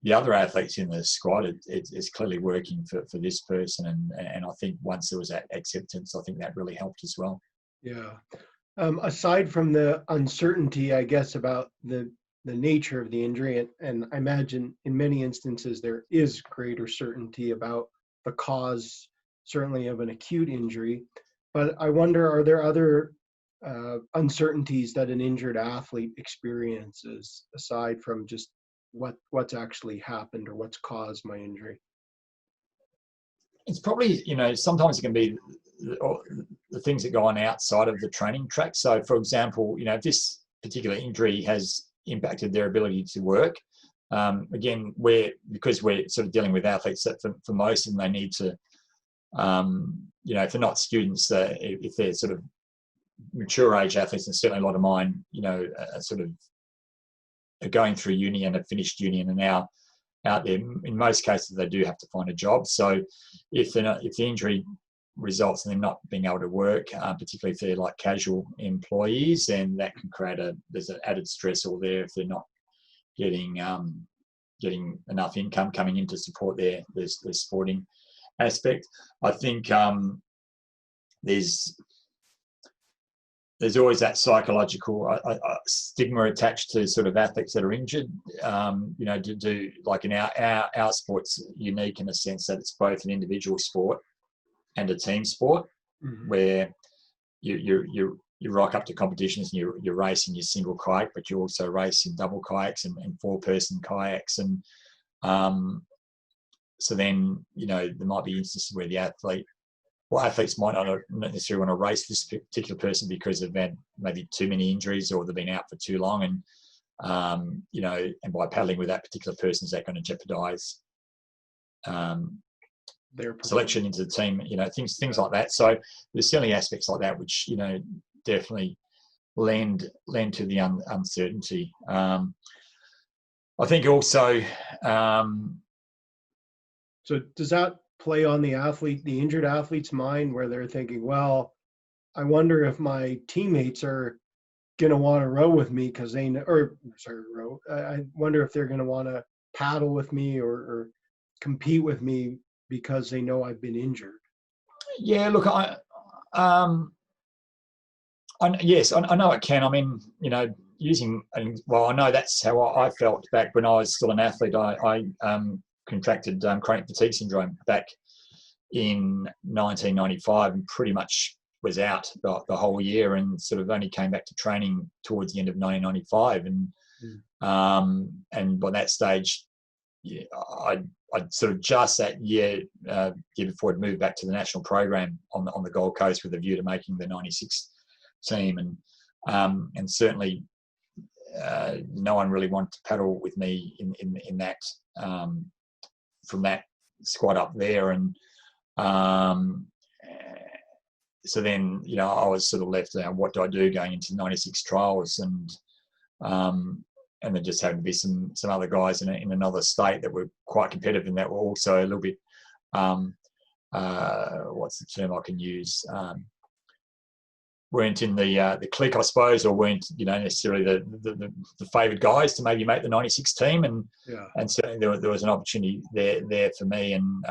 the other athletes in the squad, it's clearly working for this person. And I think once there was that acceptance, I think that really helped as well. Yeah. Aside from the uncertainty, I guess, about the nature of the injury, and I imagine in many instances there is greater certainty about the cause, certainly of an acute injury, but I wonder, are there other uncertainties that an injured athlete experiences aside from just what's actually happened or what's caused my injury? It's probably, sometimes it can be the things that go on outside of the training track. So, for example, if this particular injury has impacted their ability to work, again, because we're sort of dealing with athletes that for most of them, they need to, if they're not students, if they're sort of mature age athletes, and certainly a lot of mine, sort of are going through uni and have finished uni and are now out there. In most cases, they do have to find a job. So if the injury results in them not being able to work, particularly if they're like casual employees, and that can create there's an added stressor there if they're not getting enough income coming in to support their sporting aspect. I think there's always that psychological stigma attached to sort of athletes that are injured. To do like in our sport's unique in a sense that it's both an individual sport and a team sport, where you rock up to competitions and you're racing your single kayak, but you also race in double kayaks and 4-person kayaks, and so then there might be instances where athletes might not necessarily want to race this particular person because they've had maybe too many injuries or they've been out for too long, and and by paddling with that particular person, is that going to jeopardize their selection into the team? Things like that. So there's certainly aspects like that which definitely lend to the uncertainty. I think also. So does that play on the injured athlete's mind, where they're thinking, well, I wonder if my teammates are going to want to row with me because they know, I wonder if they're going to want to paddle with me or compete with me because they know I've been injured? Yeah, look, yes, I know it can. I mean, I know that's how I felt back when I was still an athlete. I contracted chronic fatigue syndrome back in 1995 and pretty much was out the whole year, and sort of only came back to training towards the end of 1995. And by that stage, I'd sort of just that year before I'd moved back to the national program on the Gold Coast with a view to making the 96 team, and certainly no one really wanted to paddle with me in that from that squad up there, and so then I was sort of left, what do I do going into 96 trials, and there just happened to be some other guys in another state that were quite competitive and that were also a little bit what's the term I can use, weren't in the clique, I suppose, or weren't necessarily the favoured guys to maybe make the 96 team, and certainly there was an opportunity there for me, and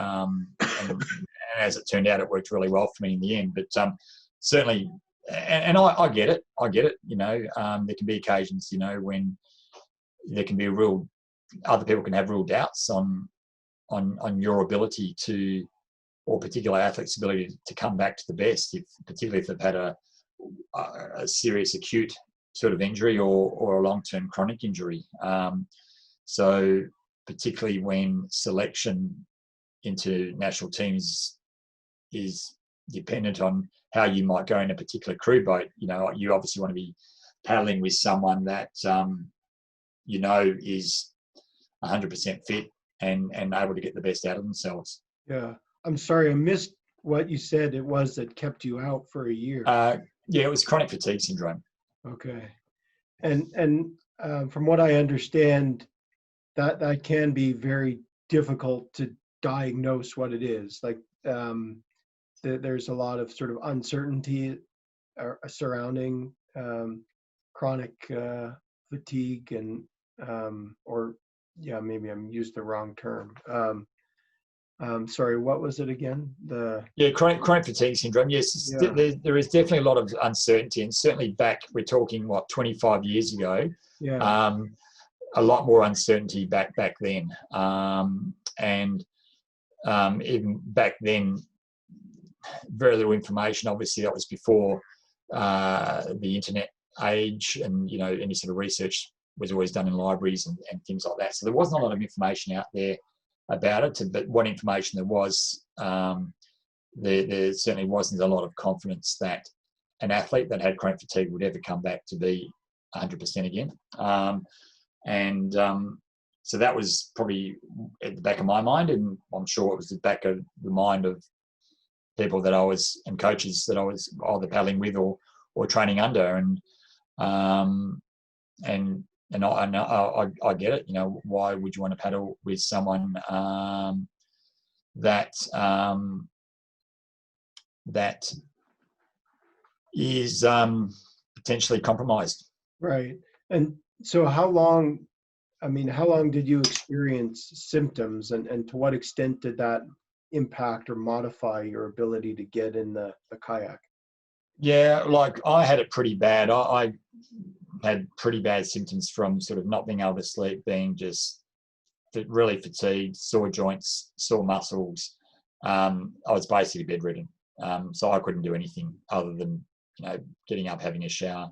as it turned out, it worked really well for me in the end. But certainly, and I get it. There can be occasions, when there can be other people can have real doubts on your ability to, or particular athlete's ability to come back to the best, particularly if they've had a serious acute sort of injury or a long-term chronic injury. So particularly when selection into national teams is dependent on how you might go in a particular crew boat, you obviously want to be paddling with someone that is 100% fit and able to get the best out of themselves. Yeah. I'm sorry, I missed what you said it was that kept you out for a year. Yeah, it was chronic fatigue syndrome. Okay. And from what I understand, that can be very difficult to diagnose what it is. Like there's a lot of sort of uncertainty surrounding chronic fatigue and maybe I'm used the wrong term. Sorry, what was it again? Chronic fatigue syndrome. Yes, yeah. There is definitely a lot of uncertainty, and certainly back, we're talking 25 years ago. Yeah. A lot more uncertainty back then, and even back then, very little information. Obviously, that was before the internet age, and any sort of research was always done in libraries and things like that. So there wasn't a lot of information out there about it, but what information there was, there certainly wasn't a lot of confidence that an athlete that had chronic fatigue would ever come back to be 100% again. So that was probably at the back of my mind, and I'm sure it was the back of the mind of people that I was, and coaches that I was either paddling with or training under, and I get it. Why would you want to paddle with someone that that is potentially compromised. Right. And so how long did you experience symptoms, and to what extent did that impact or modify your ability to get in the kayak? Yeah, like I had it pretty bad. I had pretty bad symptoms from sort of not being able to sleep, being just really fatigued, sore joints, sore muscles. I was basically bedridden. So I couldn't do anything other than, getting up, having a shower,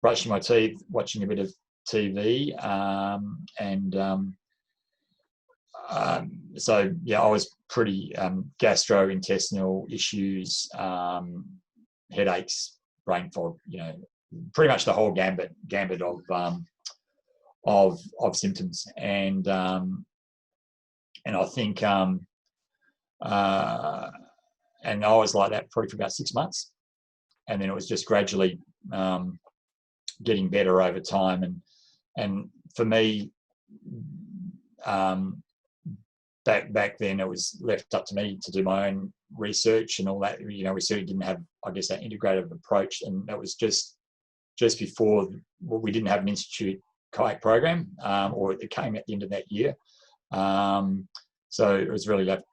brushing my teeth, watching a bit of TV, so yeah, I was pretty gastrointestinal issues, headaches, brain fog, pretty much the whole gambit of symptoms, and I think and I was like that probably for about 6 months, and then it was just gradually getting better over time, and for me, back then it was left up to me to do my own research and all that. We certainly didn't have, I guess, that integrative approach, and that was just before. We didn't have an institute kayak program, or it came at the end of that year. So it was really left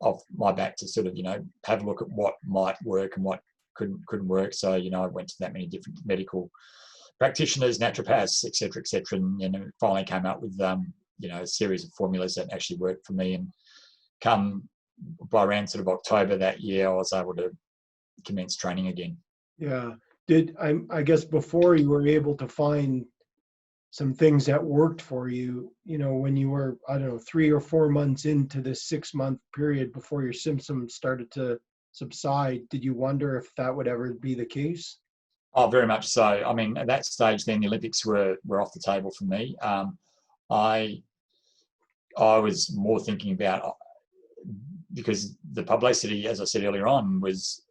off my back to sort of, have a look at what might work and what couldn't work. So, I went to that many different medical practitioners, naturopaths, et cetera, and finally came up with, a series of formulas that actually worked for me. And come by around sort of October that year, I was able to commence training again. Yeah. I guess before you were able to find some things that worked for you, when you were, 3 or 4 months into this 6-month period before your symptoms started to subside, did you wonder if that would ever be the case? Oh, very much so. I mean, at that stage, then the Olympics were off the table for me. I was more thinking about, because the publicity, as I said earlier on, was,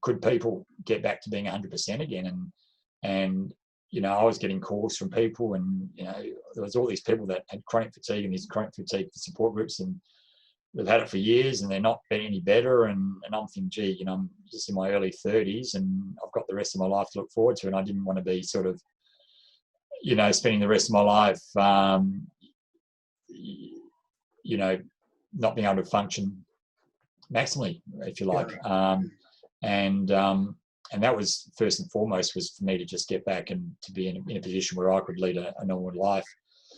could people get back to being 100% again? And I was getting calls from people, and there was all these people that had chronic fatigue and these chronic fatigue support groups, and they've had it for years and they're not getting any better. And I'm thinking, gee, I'm just in my early 30s and I've got the rest of my life to look forward to, and I didn't want to be sort of, spending the rest of my life, not being able to function maximally, if you like. Yeah. And that was first and foremost, was for me to just get back and to be in a position where I could lead a normal life,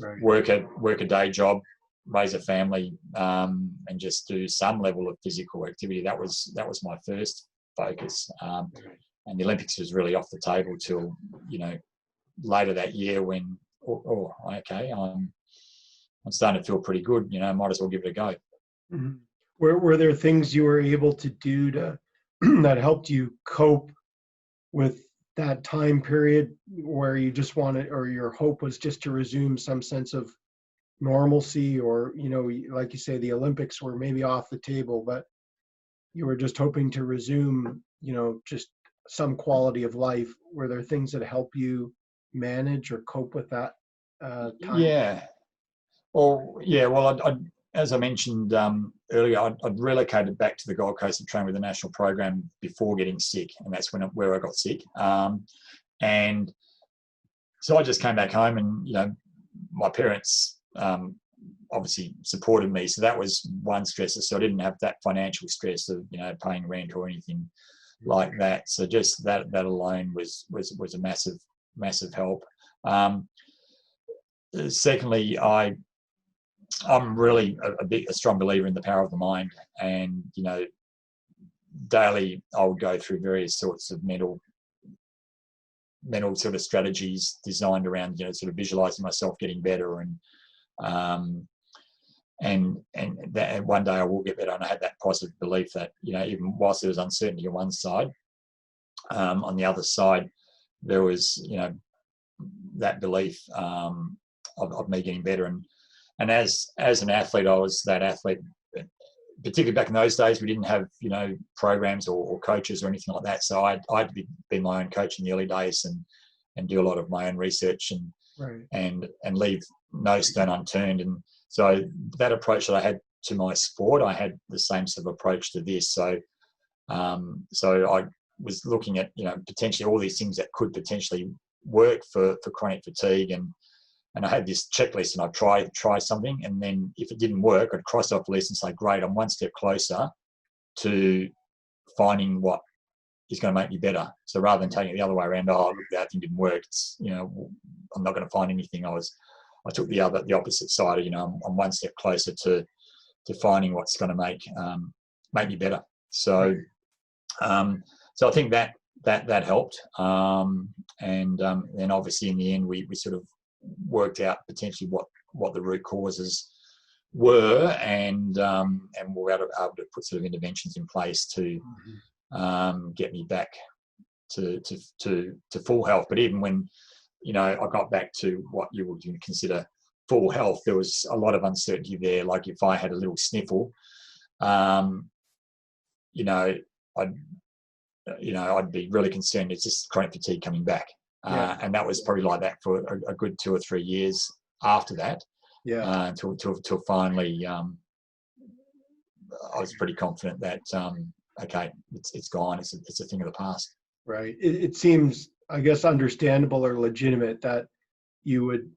Right. work a day job, raise a family, and just do some level of physical activity. That was my first focus. And the Olympics was really off the table till, later that year, when, okay, I'm starting to feel pretty good, might as well give it a go. Mm-hmm. Were there things you were able to do to that helped you cope with that time period where you just wanted, or your hope was just to resume some sense of normalcy, or, like you say, the Olympics were maybe off the table, but you were just hoping to resume, just some quality of life? Were there things that help you manage or cope with that time? Yeah. Well, I as I mentioned earlier, I'd relocated back to the Gold Coast and trained with the national program before getting sick, and that's where I got sick. And so I just came back home, and my parents obviously supported me, so that was one stressor. So I didn't have that financial stress of paying rent or anything like that. So just that alone was a massive help. Secondly, I'm really a strong believer in the power of the mind, and daily I would go through various sorts of mental sort of strategies designed around sort of visualizing myself getting better, and that one day I will get better. And I had that positive belief that even whilst there was uncertainty on one side, on the other side there was that belief of me getting better. And as an athlete, I was that athlete. Particularly back in those days, we didn't have programs or coaches or anything like that. So I had to be my own coach in the early days, and do a lot of my own research, and leave no stone unturned. And so that approach that I had to my sport, I had the same sort of approach to this. So I was looking at, potentially all these things that could potentially work for chronic fatigue, and I had this checklist, and I'd try something, and then if it didn't work, I'd cross off the list and say, great, I'm one step closer to finding what is going to make me better. So rather than taking it the other way around, oh, look, that thing didn't work, it's, I'm not going to find anything. I took the opposite side. I'm one step closer to finding what's going to make me better. So I think that helped. And then obviously in the end, we sort of worked out potentially what the root causes were, and we were able to put sort of interventions in place to get me back to full health. But even when I got back to what you would consider full health, there was a lot of uncertainty there. Like if I had a little sniffle, I'd be really concerned it's just chronic fatigue coming back. And that was probably like that for a good 2 or 3 years after that. Until finally, I was pretty confident that okay, it's gone. It's a thing of the past. Right. It seems, I guess, understandable or legitimate that you would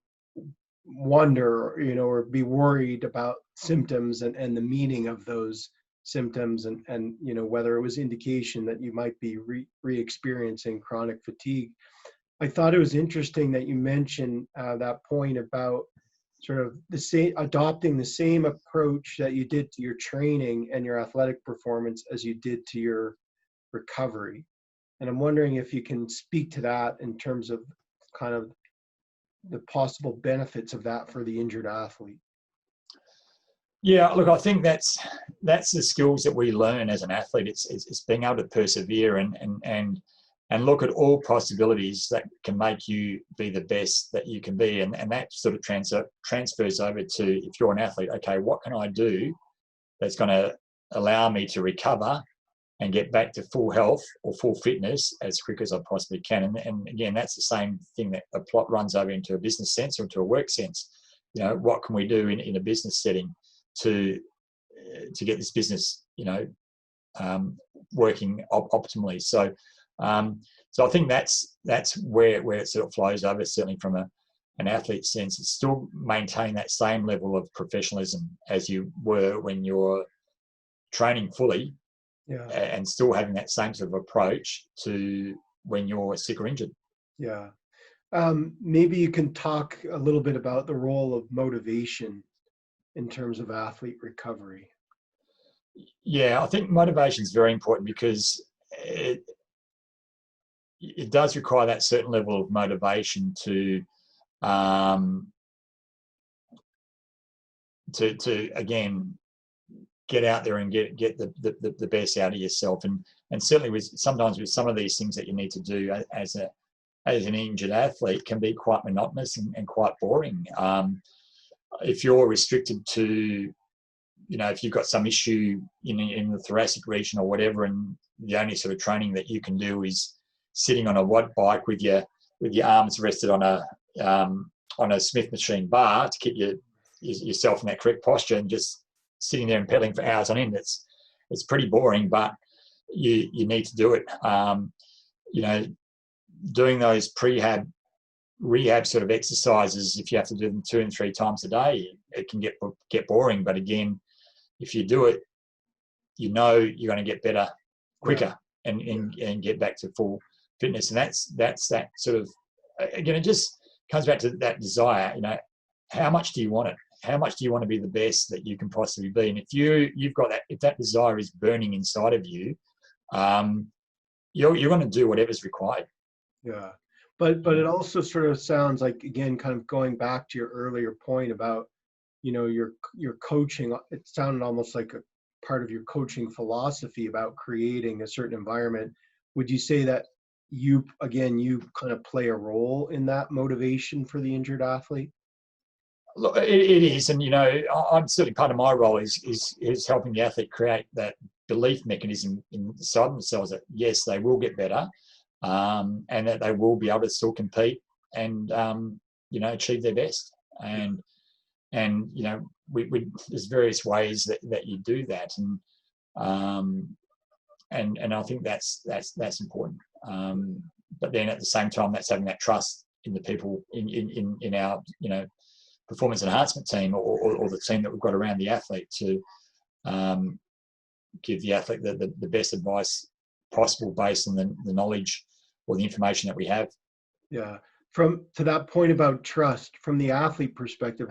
wonder, or be worried about symptoms and the meaning of those symptoms, and whether it was indication that you might be re-experiencing chronic fatigue. I thought it was interesting that you mentioned that point about sort of adopting the same approach that you did to your training and your athletic performance as you did to your recovery. And I'm wondering if you can speak to that in terms of kind of the possible benefits of that for the injured athlete. Yeah, look, I think that's the skills that we learn as an athlete. It's being able to persevere and look at all possibilities that can make you be the best that you can be. And that sort of transfers over to, if you're an athlete, okay, what can I do that's going to allow me to recover and get back to full health or full fitness as quick as I possibly can? And again, that's the same thing that a plot runs over into a business sense or into a work sense. What can we do in a business setting to get this business, working optimally? So I think that's where it sort of flows over, certainly from an athlete sense. It's still maintain that same level of professionalism as you were when you're training fully, and still having that same sort of approach to when you're sick or injured. Yeah. Maybe you can talk a little bit about the role of motivation in terms of athlete recovery. Yeah, I think motivation is very important because it does require that certain level of motivation to again get out there and get the best out of yourself, and certainly sometimes with some of these things that you need to do as an injured athlete can be quite monotonous and quite boring. If you're restricted to, if you've got some issue in the thoracic region or whatever, and the only sort of training that you can do is sitting on a watt bike with your arms rested on a Smith machine bar to keep yourself in that correct posture, and just sitting there and pedaling for hours on end, it's pretty boring, but you need to do it. Doing those rehab sort of exercises, if you have to do them 2 and 3 times a day, it can get boring. But again, if you do it, you're going to get better quicker and get back to full fitness. And that's that sort of, again, it just comes back to that desire. How much do you want it? How much do you want to be the best that you can possibly be? And if you've got that, if that desire is burning inside of you, you're going to do whatever's required. Yeah. But it also sort of sounds like, again, kind of going back to your earlier point about, your coaching. It sounded almost like a part of your coaching philosophy about creating a certain environment. Would you say that you kind of play a role in that motivation for the injured athlete? Look, it is, and I'm certainly, part of my role is helping the athlete create that belief mechanism inside themselves that yes, they will get better, and that they will be able to still compete and achieve their best. And you know, there's various ways that you do that, and I think that's important. But then at the same time, that's having that trust in the people in our, you know, performance enhancement team, or the team that we've got around the athlete, to give the athlete the best advice possible based on the knowledge or the information that we have. Yeah. To that point about trust, from the athlete perspective,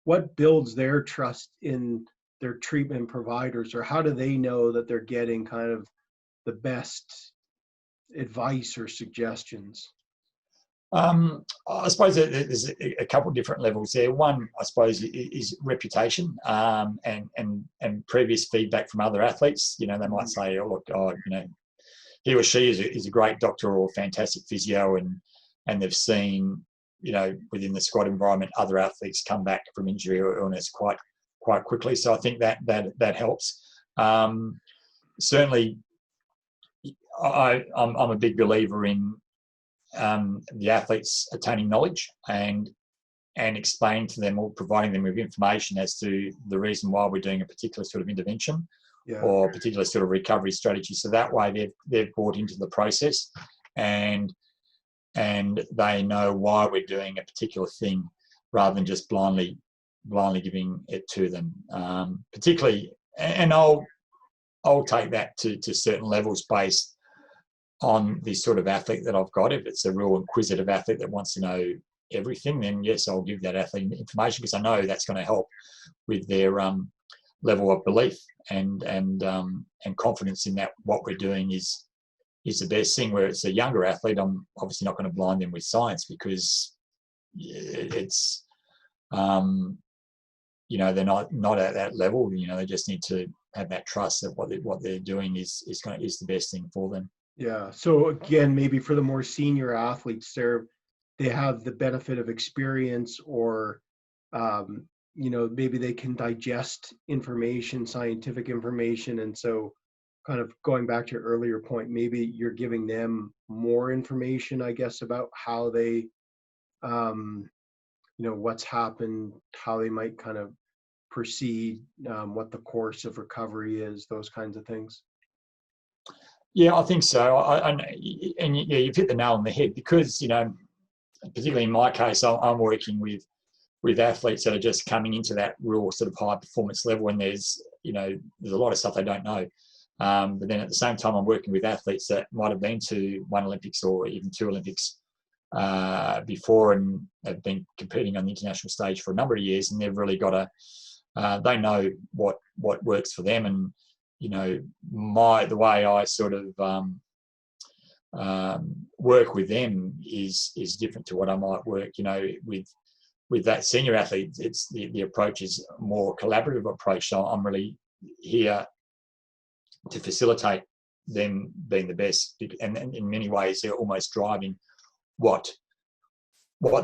what builds their trust in their treatment providers, or how do they know that they're getting kind of the best advice or suggestions? I suppose there's a couple of different levels there. One, I suppose, is reputation, and previous feedback from other athletes. You know, they might say, "Oh, look, you know, he or she is a great doctor or fantastic physio," and they've seen, you know, within the squad environment, other athletes come back from injury or illness quite quickly. So I think that helps. Certainly, I'm a big believer in the athletes attaining knowledge and explaining to them, or providing them with information as to the reason why we're doing a particular sort of intervention, or a particular sort of recovery strategy. So that way they've bought into the process, and they know why we're doing a particular thing, rather than just blindly giving it to them. Particularly, and I'll take that to certain levels based on the sort of athlete that I've got. If it's a real inquisitive athlete that wants to know everything, then yes, I'll give that athlete information, because I know that's going to help with their level of belief and confidence in that what we're doing is the best thing. Where it's a younger athlete, I'm obviously not going to blind them with science, because it's you know, they're not at that level. You know, they just need to have that trust that what they're doing is the best thing for them. Yeah. So again, maybe for the more senior athletes, they have the benefit of experience, or you know, maybe they can digest information, scientific information, and so kind of going back to your earlier point, maybe you're giving them more information, I guess, about how they, you know, what's happened, how they might kind of proceed, what the course of recovery is, those kinds of things. Yeah, I think so. And yeah, you've hit the nail on the head, because, you know, particularly in my case, I'm working with athletes that are just coming into that real sort of high performance level, and there's a lot of stuff they don't know. But then at the same time, I'm working with athletes that might have been to one Olympics or even two Olympics before, and have been competing on the international stage for a number of years, and they've really got they know what works for them. And, you know, the way I sort of work with them is different to what I might work, you know, with that senior athlete. It's the approach is a more collaborative approach. So I'm really here to facilitate them being the best, and in many ways they're almost driving what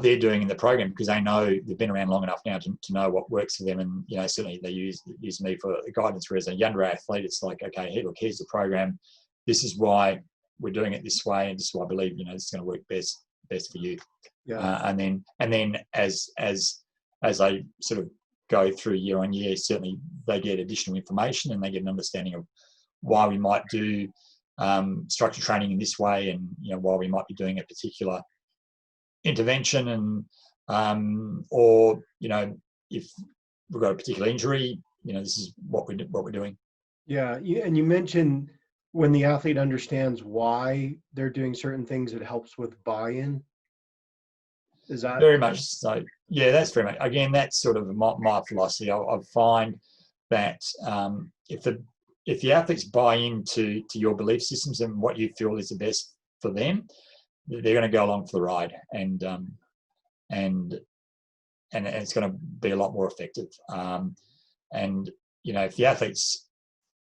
they're doing in the program, because they know they've been around long enough now to know what works for them. And, you know, certainly they use me for guidance, whereas a younger athlete, it's like, okay, hey, look, here's the program, this is why we're doing it this way, and this is why I believe, you know, this is going to work best for you. Yeah. And then as they sort of go through year on year, certainly they get additional information, and they get an understanding of why we might do structured training in this way, and, you know, why we might be doing a particular intervention, and or, you know, if we've got a particular injury, you know, this is what we're doing. Yeah. And you mentioned when the athlete understands why they're doing certain things, it helps with buy-in. Is that Very much so? Yeah, that's very much. Again, that's sort of my philosophy. I find that if the athletes buy into your belief systems and what you feel is the best for them, they're going to go along for the ride, and it's going to be a lot more effective. And, you know, if the athletes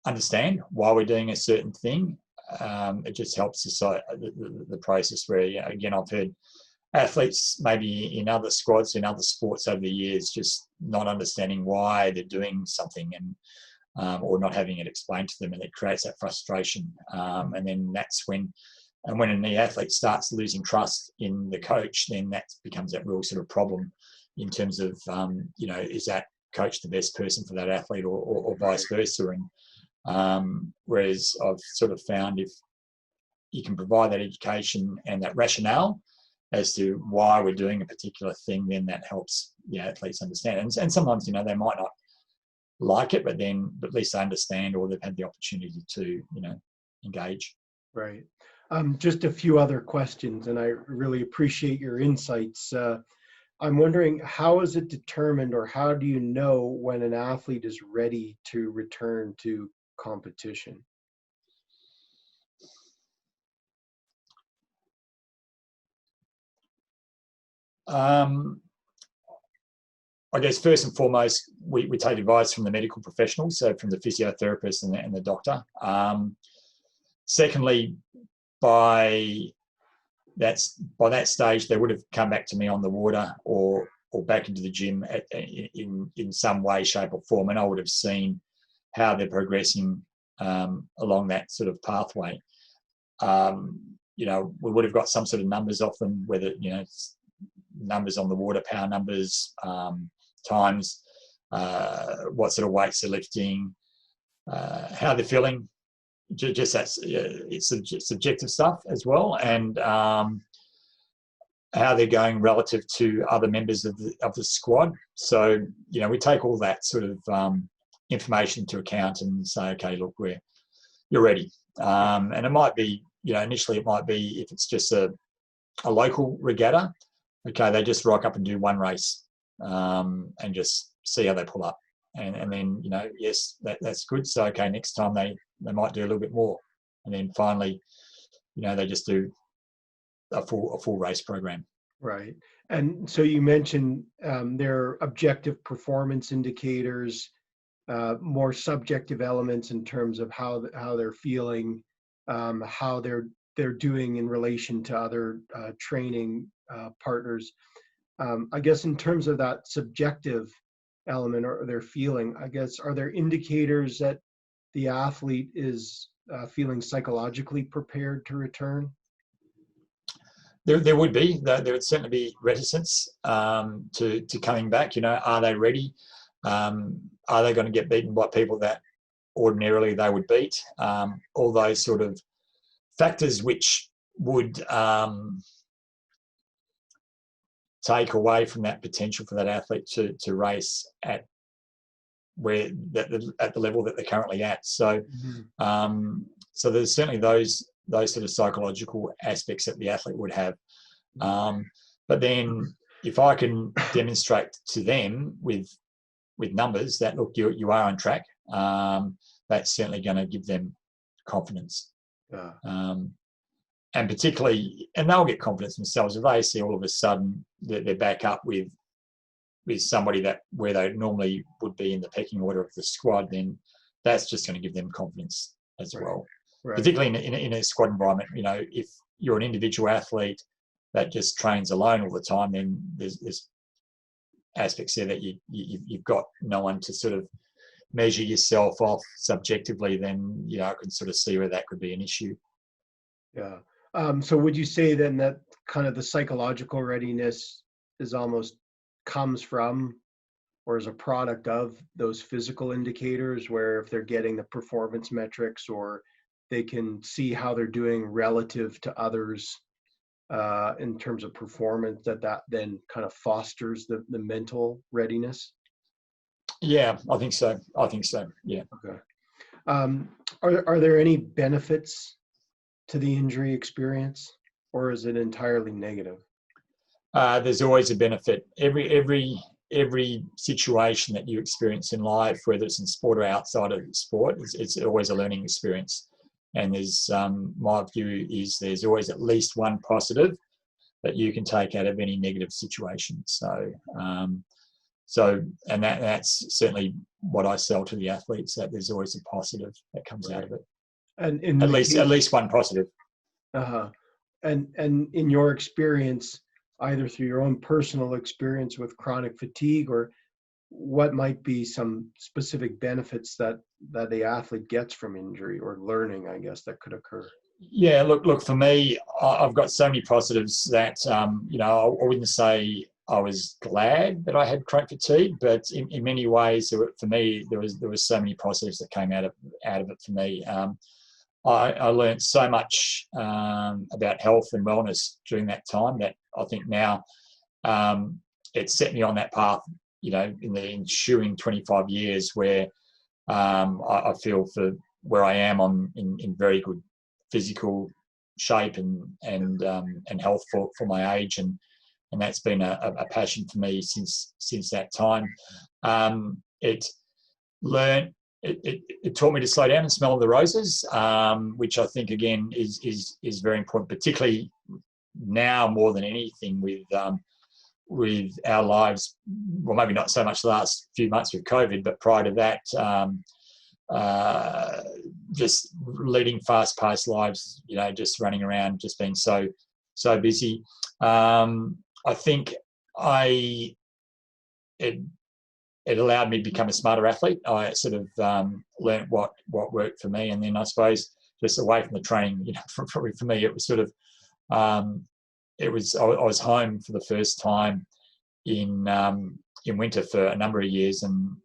understand why we're doing a certain thing, it just helps the process. Where, you know, again, I've heard athletes maybe in other squads, in other sports over the years, just not understanding why they're doing something, and or not having it explained to them, and it creates that frustration. And then that's when the athlete starts losing trust in the coach, then that becomes that real sort of problem in terms of, is that coach the best person for that athlete, or vice versa. And whereas I've sort of found if you can provide that education and that rationale as to why we're doing a particular thing, then that helps the athletes understand. And sometimes, they might not like it, but at least they understand, or they've had the opportunity to, engage. Right. Just a few other questions, and I really appreciate your insights. I'm wondering, how is it determined, or how do you know when an athlete is ready to return to competition? I guess first and foremost, we take advice from the medical professionals, so from the physiotherapist and the doctor. Secondly, by that stage, they would have come back to me on the water or back into the gym in some way, shape, or form, and I would have seen how they're progressing along that sort of pathway. We would have got some sort of numbers off them, whether it's numbers on the water, power numbers, times, what sort of weights they're lifting, how they're feeling. Just that's it's subjective stuff as well, and how they're going relative to other members of the squad. So we take all that sort of information into account and say, okay, look, you're ready. And it might be, initially it might be, if it's just a local regatta, okay, they just rock up and do one race and just see how they pull up. And then, yes, that's good. So, okay, next time they might do a little bit more. And then finally, they just do a full race program. Right. And so you mentioned their objective performance indicators, more subjective elements in terms of how they're feeling, how they're doing in relation to other training partners. I guess in terms of that subjective element or their feeling, I guess, are there indicators that the athlete is feeling psychologically prepared to return? There would be. There would certainly be reticence to coming back. Are they ready? Are they going to get beaten by people that ordinarily they would beat? All those sort of factors which would take away from that potential for that athlete to race at the level that they're currently at. So, so there's certainly those sort of psychological aspects that the athlete would have. But then, if I can demonstrate to them with numbers that, look, you are on track, that's certainly going to give them confidence. And particularly, and they'll get confidence themselves if they see all of a sudden that they're back up with somebody where they normally would be in the pecking order of the squad. Then that's just going to give them confidence as well. Right. Particularly in a squad environment, if you're an individual athlete that just trains alone all the time, then there's aspects there that you've got no one to sort of measure yourself off subjectively. Then I can sort of see where that could be an issue. Yeah. So would you say then that kind of the psychological readiness is almost comes from or is a product of those physical indicators, where if they're getting the performance metrics or they can see how they're doing relative to others in terms of performance, that then kind of fosters the mental readiness? Yeah, I think so. Yeah. Okay. Are there any benefits to the injury experience, or is it entirely negative? There's always a benefit. Every situation that you experience in life, whether it's in sport or outside of sport, it's always a learning experience. And there's my view is there's always at least one positive that you can take out of any negative situation. So and that's certainly what I sell to the athletes, that there's always a positive that comes out of it. And in at least one positive. And in your experience, either through your own personal experience with chronic fatigue, or what might be some specific benefits that the athlete gets from injury or learning, I guess, that could occur? Yeah, look, for me, I've got so many positives that, I wouldn't say I was glad that I had chronic fatigue, but in many ways, for me, there was so many positives that came out of it for me. I learned so much about health and wellness during that time that I think now it set me on that path, you know, in the ensuing 25 years where I feel for where I am in very good physical shape and health for my age, and that's been a passion for me since that time. It taught me to slow down and smell the roses, which I think again is very important, particularly now more than anything with our lives. Well, maybe not so much the last few months with COVID, but prior to that, just leading fast-paced lives, you know, just running around, just being so busy. I think it allowed me to become a smarter athlete. I sort of learnt what worked for me, and then I suppose just away from the training, you know, for me, it was sort of I was home for the first time in winter for a number of years, and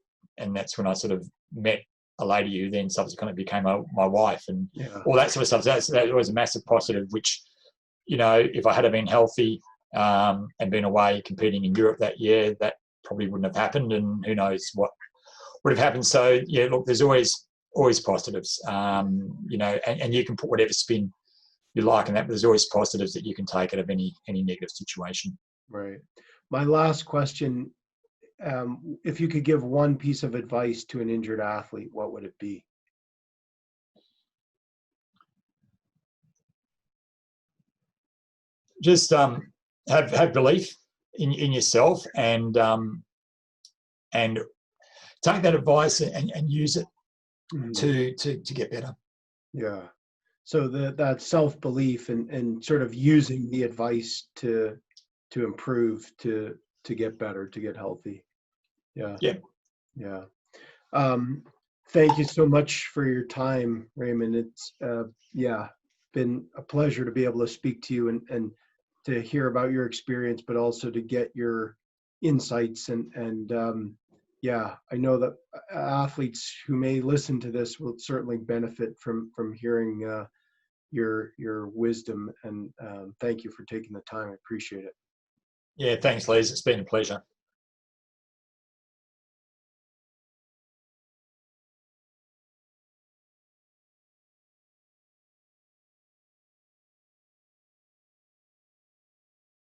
that's when I sort of met a lady who then subsequently became my wife, and all that sort of stuff. That was a massive positive, which, you know, if I had been healthy and been away competing in Europe that year, that probably wouldn't have happened, and who knows what would have happened. So yeah, look, there's always positives, you know, and you can put whatever spin you like in that, but there's always positives that you can take out of any negative situation. Right. My last question, if you could give one piece of advice to an injured athlete, what would it be? Just have belief in yourself, and take that advice and use it to get better. Yeah. So that self-belief and sort of using the advice to improve, to get better, to get healthy. Yeah. Yeah. Yeah. Thank you so much for your time, Raymond. It's been a pleasure to be able to speak to you and to hear about your experience, but also to get your insights and I know that athletes who may listen to this will certainly benefit from hearing your wisdom, and thank you for taking the time. I appreciate it. Yeah, thanks, Les. It's been a pleasure.